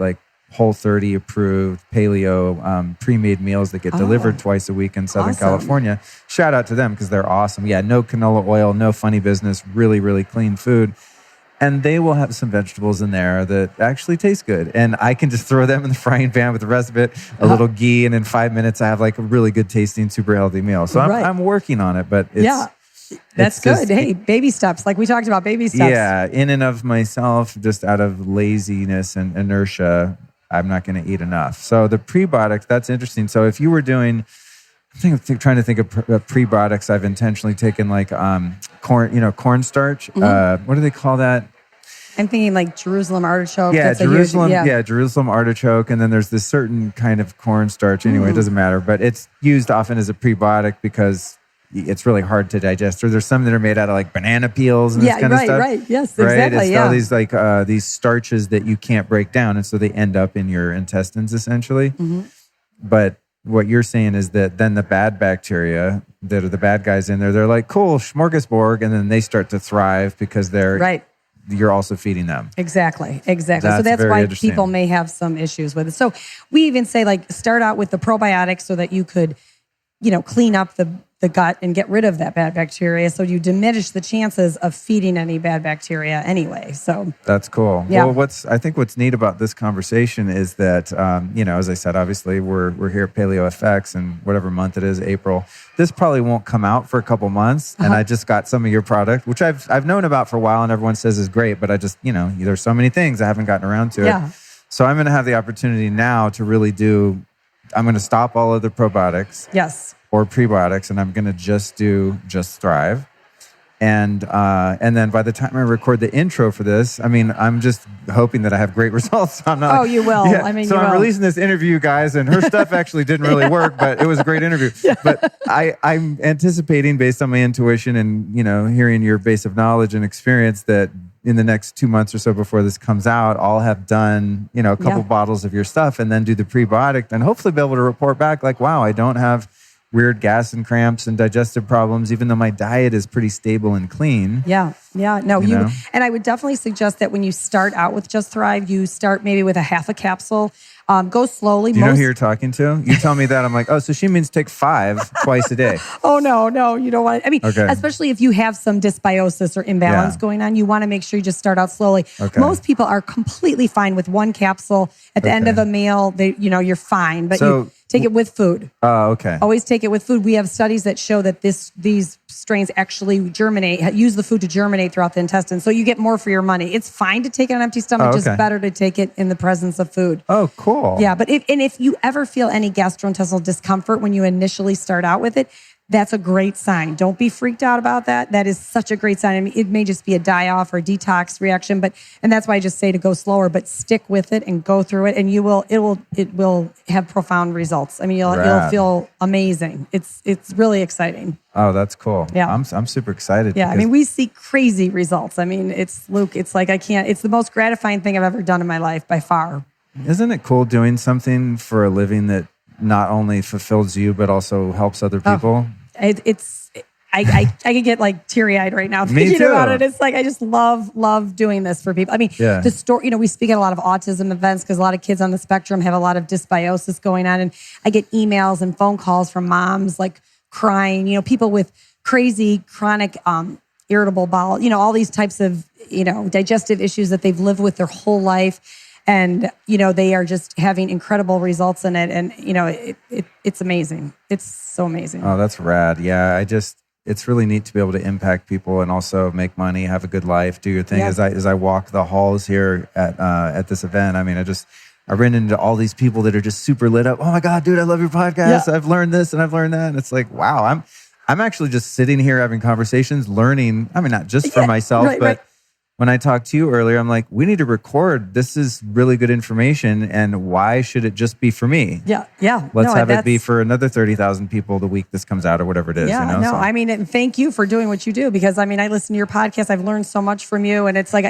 Whole30 approved paleo pre-made meals that get delivered twice a week in Southern California. Shout out to them because they're awesome. Yeah, no canola oil, no funny business, really, really clean food. And they will have some vegetables in there that actually taste good. And I can just throw them in the frying pan with the rest of it, a little ghee, and in 5 minutes I have a really good tasting, super healthy meal. So I'm working on it, but that's good. Hey, baby steps, like we talked about, baby steps. Yeah, in and of myself, just out of laziness and inertia, I'm not going to eat enough. So the prebiotics, that's interesting. So if you were doing, trying to think of prebiotics, I've intentionally taken cornstarch. Mm-hmm. What do they call that? I'm thinking Jerusalem artichoke. Yeah, Jerusalem artichoke. And then there's this certain kind of cornstarch. Anyway, it doesn't matter. But it's used often as a prebiotic because it's really hard to digest. Or there's some that are made out of banana peels and this kind of stuff. Right. Yes, exactly. It's all these starches that you can't break down. And so they end up in your intestines essentially. Mm-hmm. But what you're saying is that then the bad bacteria that are the bad guys in there, they're like, cool, smorgasbord. And then they start to thrive because you're also feeding them. Exactly. So that's why people may have some issues with it. So we even say start out with the probiotics so that you could, clean up the gut and get rid of that bad bacteria. So you diminish the chances of feeding any bad bacteria anyway. So that's cool. Yeah. Well, what's neat about this conversation is that, as I said, obviously we're here at Paleo FX and whatever month it is, April, this probably won't come out for a couple months. And I just got some of your product, which I've known about for a while and everyone says is great, but I just, there's so many things I haven't gotten around to it. So I'm going to have the opportunity now to really I'm going to stop all of the probiotics. Yes. Or prebiotics, and I'm going to just do Just Thrive. And then by the time I record the intro for this, I'm just hoping that I have great results. I'm not. Oh, you will. Yeah. I'm releasing this interview, guys, and her stuff actually didn't really work, but it was a great interview. Yeah. But I'm anticipating, based on my intuition and hearing your base of knowledge and experience, that in the next 2 months or so before this comes out, I'll have done a couple bottles of your stuff, and then do the prebiotic, and hopefully be able to report back wow, I don't have weird gas and cramps and digestive problems, even though my diet is pretty stable and clean. Yeah. No, and I would definitely suggest that when you start out with Just Thrive, you start maybe with a half a capsule Go slowly. Do you know who you're talking to? You tell me that. I'm like, oh, so she means take 5 twice a day. Oh, no, you don't want to. I mean, especially if you have some dysbiosis or imbalance going on, you want to make sure you just start out slowly. Most people are completely fine with 1 capsule at the end of a meal. You're fine, but you take it with food. Oh, okay. Always take it with food. We have studies that show that these strains actually germinate, use the food to germinate throughout the intestine. So you get more for your money. It's fine to take it on an empty stomach, just better to take it in the presence of food. Oh, cool. Yeah, but if you ever feel any gastrointestinal discomfort when you initially start out with it, that's a great sign. Don't be freaked out about that. That is such a great sign. I mean, it may just be a die-off or detox reaction, and that's why I just say to go slower, but stick with it and go through it, and it will have profound results. I mean, you'll feel amazing. It's really exciting. Oh, that's cool. Yeah. I'm super excited. Yeah, I mean, we see crazy results. I mean, Luke, it's like it's the most gratifying thing I've ever done in my life by far. Isn't it cool doing something for a living that not only fulfills you, but also helps other people? I could get like teary-eyed right now thinking about it. It's like I just love doing this for people. I mean, the story. We speak at a lot of autism events because a lot of kids on the spectrum have a lot of dysbiosis going on, and I get emails and phone calls from moms like crying. People with crazy chronic irritable bowel. All these types of digestive issues that they've lived with their whole life. And, they are just having incredible results in it. And, it's amazing. It's so amazing. Oh, that's rad. Yeah, it's really neat to be able to impact people and also make money, have a good life, do your thing. Yeah. As I walk the halls here at this event, I mean, I ran into all these people that are just super lit up. Oh my God, dude, I love your podcast. Yeah. I've learned this and I've learned that. And it's like, wow, I'm actually just sitting here having conversations, learning. I mean, not just for myself, but when I talked to you earlier, I'm like, we need to record. This is really good information. And why should it just be for me? Yeah. Let's have it be for another 30,000 people the week this comes out or whatever it is. Yeah, So. I mean, and thank you for doing what you do because, I mean, I listen to your podcast. I've learned so much from you. And it's like,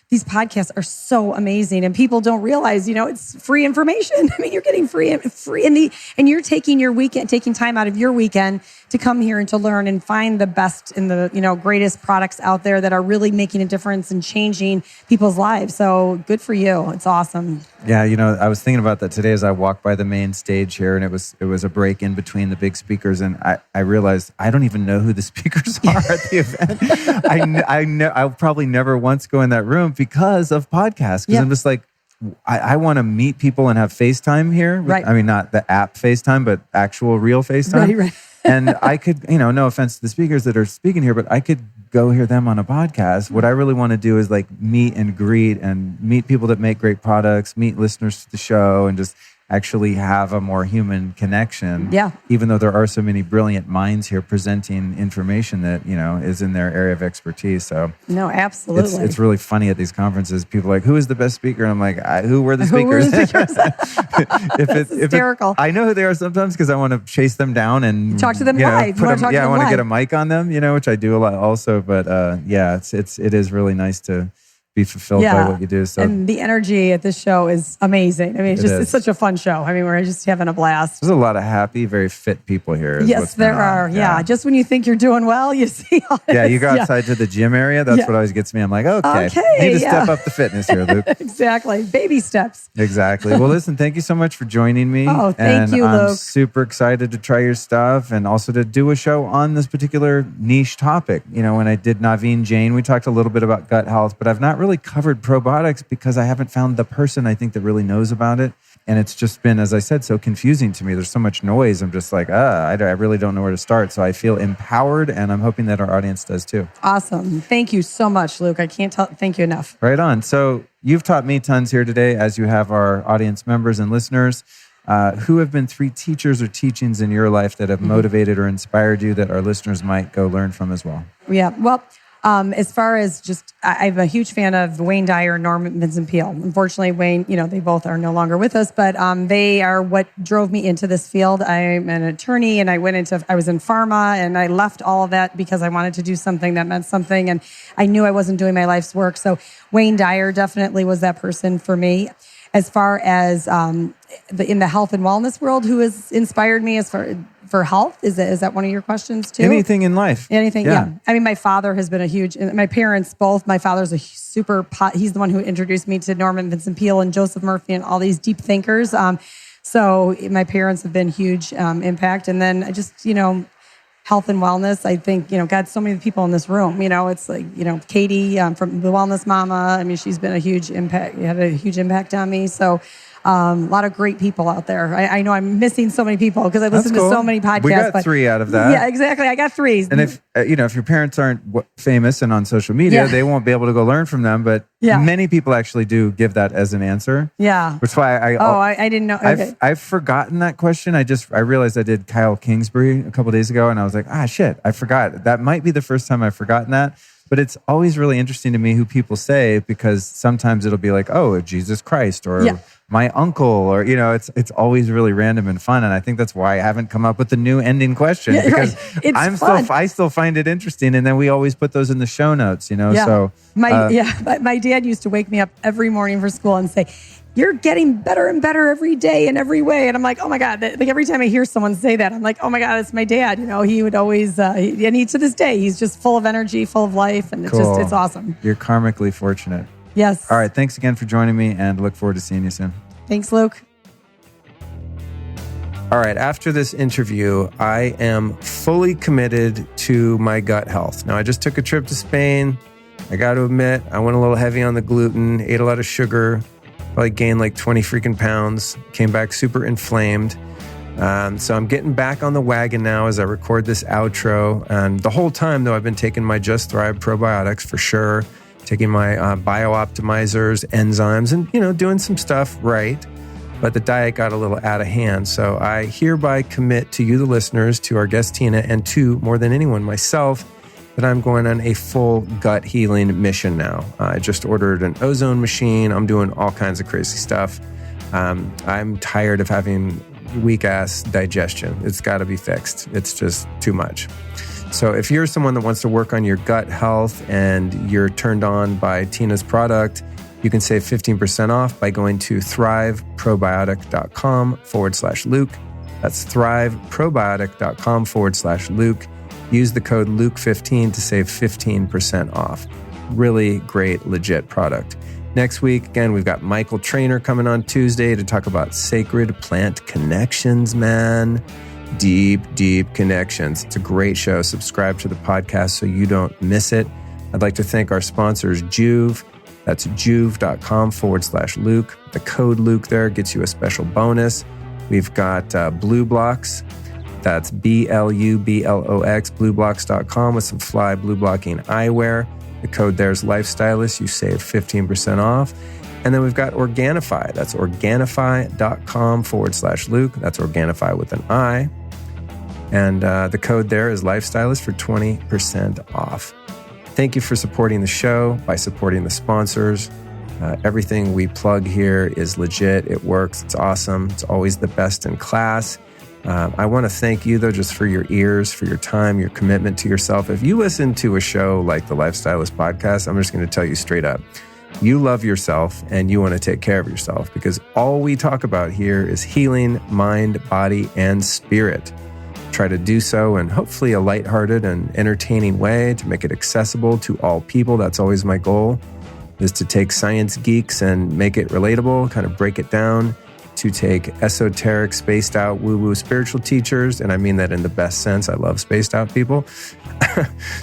these podcasts are so amazing and people don't realize, it's free information. I mean, you're getting free and you're taking your weekend, taking time out of your weekend to come here and to learn and find the best and the, greatest products out there that are really making a difference and changing people's lives. So good for you. It's awesome. Yeah. I was thinking about that today as I walked by the main stage here and it was a break in between the big speakers. And I realized I don't even know who the speakers are at the event. I'll probably never once go in that room because of podcasts. Because I'm just like, I want to meet people and have FaceTime here. Right. I mean, not the app FaceTime, but actual real FaceTime. Right. And I could, no offense to the speakers that are speaking here, but I could go hear them on a podcast. What I really want to do is like meet and greet and meet people that make great products, meet listeners to the show and just actually have a more human connection. Yeah. Even though there are so many brilliant minds here presenting information that, is in their area of expertise. So no, absolutely. It's really funny at these conferences. People are like, who is the best speaker? And I'm like, who were the speakers? Hysterical. I know who they are sometimes because I want to chase them down and talk to them live. I want to get a mic on them, which I do a lot also. But it is really nice to be fulfilled by what you do. So. And the energy at this show is amazing. I mean, it's such a fun show. I mean, we're just having a blast. There's a lot of happy, very fit people here. Yes, there are. Yeah. Just when you think you're doing well, you see all this. Yeah, you go outside to the gym area. That's what always gets me. I'm like, okay. Need to step up the fitness here, Luke. Exactly. Baby steps. Exactly. Well, listen, thank you so much for joining me. Oh, thank you, Luke. I'm super excited to try your stuff and also to do a show on this particular niche topic. When I did Naveen Jain, we talked a little bit about gut health, but I've not really covered probiotics because I haven't found the person I think that really knows about it. And it's just been, as I said, so confusing to me. There's so much noise. I'm just like, I really don't know where to start. So I feel empowered and I'm hoping that our audience does too. Awesome. Thank you so much, Luke. I can't thank you enough. Right on. So you've taught me tons here today, as you have our audience members and listeners. Who have been 3 teachers or teachings in your life that have motivated or inspired you that our listeners might go learn from as well? Yeah. Well, as far as I'm a huge fan of Wayne Dyer and Norman Vincent Peale. Unfortunately, Wayne, they both are no longer with us, but they are what drove me into this field. I'm an attorney and I was in pharma and I left all of that because I wanted to do something that meant something and I knew I wasn't doing my life's work. So Wayne Dyer definitely was that person for me. As far as in the health and wellness world, who has inspired me for health? Is that one of your questions too? Anything in life. Anything, yeah. I mean, my father has been a huge, my parents both, my father's a he's the one who introduced me to Norman Vincent Peale and Joseph Murphy and all these deep thinkers. So my parents have been huge impact. And then I just, health and wellness, I think, God, so many people in this room, it's like, Katie from the Wellness Mama. I mean, she's been a huge impact, had a huge impact on me. So a lot of great people out there. I know I'm missing so many people because I listened to so many podcasts. We got 3 out of that. Yeah, exactly. I got 3. And if your parents aren't famous and on social media, they won't be able to go learn from them. But many people actually do give that as an answer. Yeah. Which is why I didn't know. Okay. I've forgotten that question. I realized I did Kyle Kingsbury a couple of days ago, and I was like, shit, I forgot. That might be the first time I've forgotten that. But it's always really interesting to me who people say, because sometimes it'll be like, Jesus Christ, or my uncle, or it's always really random and fun. And I think that's why I haven't come up with the new ending question, because I still find it interesting. And then we always put those in the show notes, So my dad used to wake me up every morning for school and say, "You're getting better and better every day in every way." And I'm like, oh my God, like every time I hear someone say that, I'm like, oh my God, it's my dad. He would always, and he to this day, he's just full of energy, full of life. And it's awesome. You're karmically fortunate. Yes. All right. Thanks again for joining me, and look forward to seeing you soon. Thanks, Luke. All right. After this interview, I am fully committed to my gut health. Now, I just took a trip to Spain. I got to admit, I went a little heavy on the gluten, ate a lot of sugar, probably gained like 20 freaking pounds, came back super inflamed. So I'm getting back on the wagon now as I record this outro. And the whole time, though, I've been taking my Just Thrive probiotics for sure, taking my biooptimizers, enzymes, and, doing some stuff right. But the diet got a little out of hand. So I hereby commit to you, the listeners, to our guest Tina, and to, more than anyone, myself, that I'm going on a full gut healing mission now. I just ordered an ozone machine. I'm doing all kinds of crazy stuff. I'm tired of having weak-ass digestion. It's got to be fixed. It's just too much. So if you're someone that wants to work on your gut health and you're turned on by Tina's product, you can save 15% off by going to thriveprobiotic.com/Luke. That's thriveprobiotic.com/Luke. Use the code Luke15 to save 15% off. Really great, legit product. Next week, again, we've got Michael Trainer coming on Tuesday to talk about sacred plant connections, man. Deep, deep connections. It's a great show. Subscribe to the podcast so you don't miss it. I'd like to thank our sponsors, Juve. That's juve.com/Luke. The code Luke there gets you a special bonus. We've got Blue Blocks. That's BLUBLOX, blueblocks.com, with some fly blue blocking eyewear. The code there is Lifestylist. You save 15% off. And then we've got Organifi. That's Organifi.com/Luke. That's Organifi with an I. And the code there is Lifestylist for 20% off. Thank you for supporting the show by supporting the sponsors. Everything we plug here is legit. It works. It's awesome. It's always the best in class. I want to thank you, though, just for your ears, for your time, your commitment to yourself. If you listen to a show like the Lifestylist Podcast, I'm just going to tell you straight up, you love yourself and you want to take care of yourself, because all we talk about here is healing mind, body, and spirit. Try to do so in hopefully a lighthearted and entertaining way to make it accessible to all people. That's always my goal, is to take science geeks and make it relatable, kind of break it down, to take esoteric, spaced out, woo-woo spiritual teachers, and I mean that in the best sense. I love spaced out people,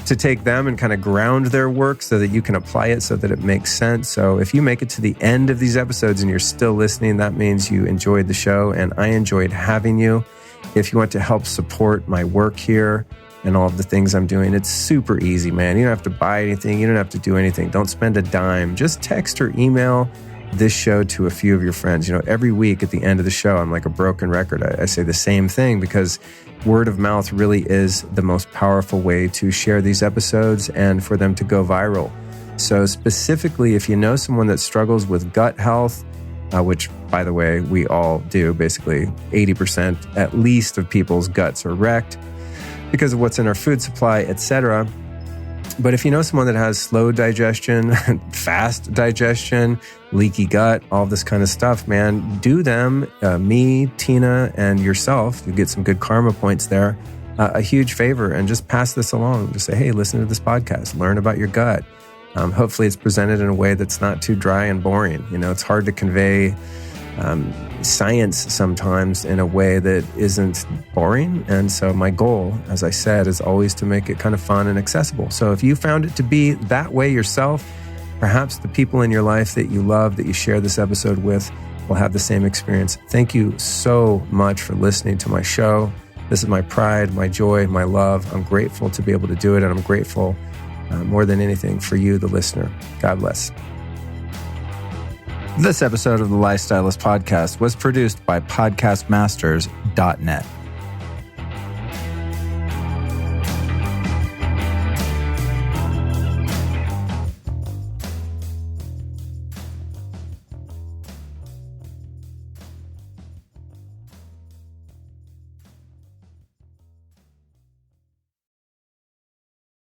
to take them and kind of ground their work so that you can apply it so that it makes sense. So if you make it to the end of these episodes and you're still listening, that means you enjoyed the show and I enjoyed having you. If you want to help support my work here and all of the things I'm doing, it's super easy, man. You don't have to buy anything. You don't have to do anything. Don't spend a dime. Just text or email this show to a few of your friends. Every week at the end of the show, I'm like a broken record. I say the same thing, because word of mouth really is the most powerful way to share these episodes and for them to go viral. So specifically, if you know someone that struggles with gut health, which, by the way, we all do, basically 80% at least of people's guts are wrecked because of what's in our food supply, etc. But if you know someone that has slow digestion, fast digestion, leaky gut, all this kind of stuff, man, do them, me, Tina, and yourself, you get some good karma points there, a huge favor, and just pass this along. Just say, hey, listen to this podcast, learn about your gut. Hopefully it's presented in a way that's not too dry and boring. You know, it's hard to convey science sometimes in a way that isn't boring. And so my goal, as I said, is always to make it kind of fun and accessible. So if you found it to be that way yourself, perhaps the people in your life that you love, that you share this episode with, will have the same experience. Thank you so much for listening to my show. This is my pride, my joy, my love. I'm grateful to be able to do it. And I'm grateful more than anything for you, the listener. God bless. This episode of the Lifestylist Podcast was produced by podcastmasters.net.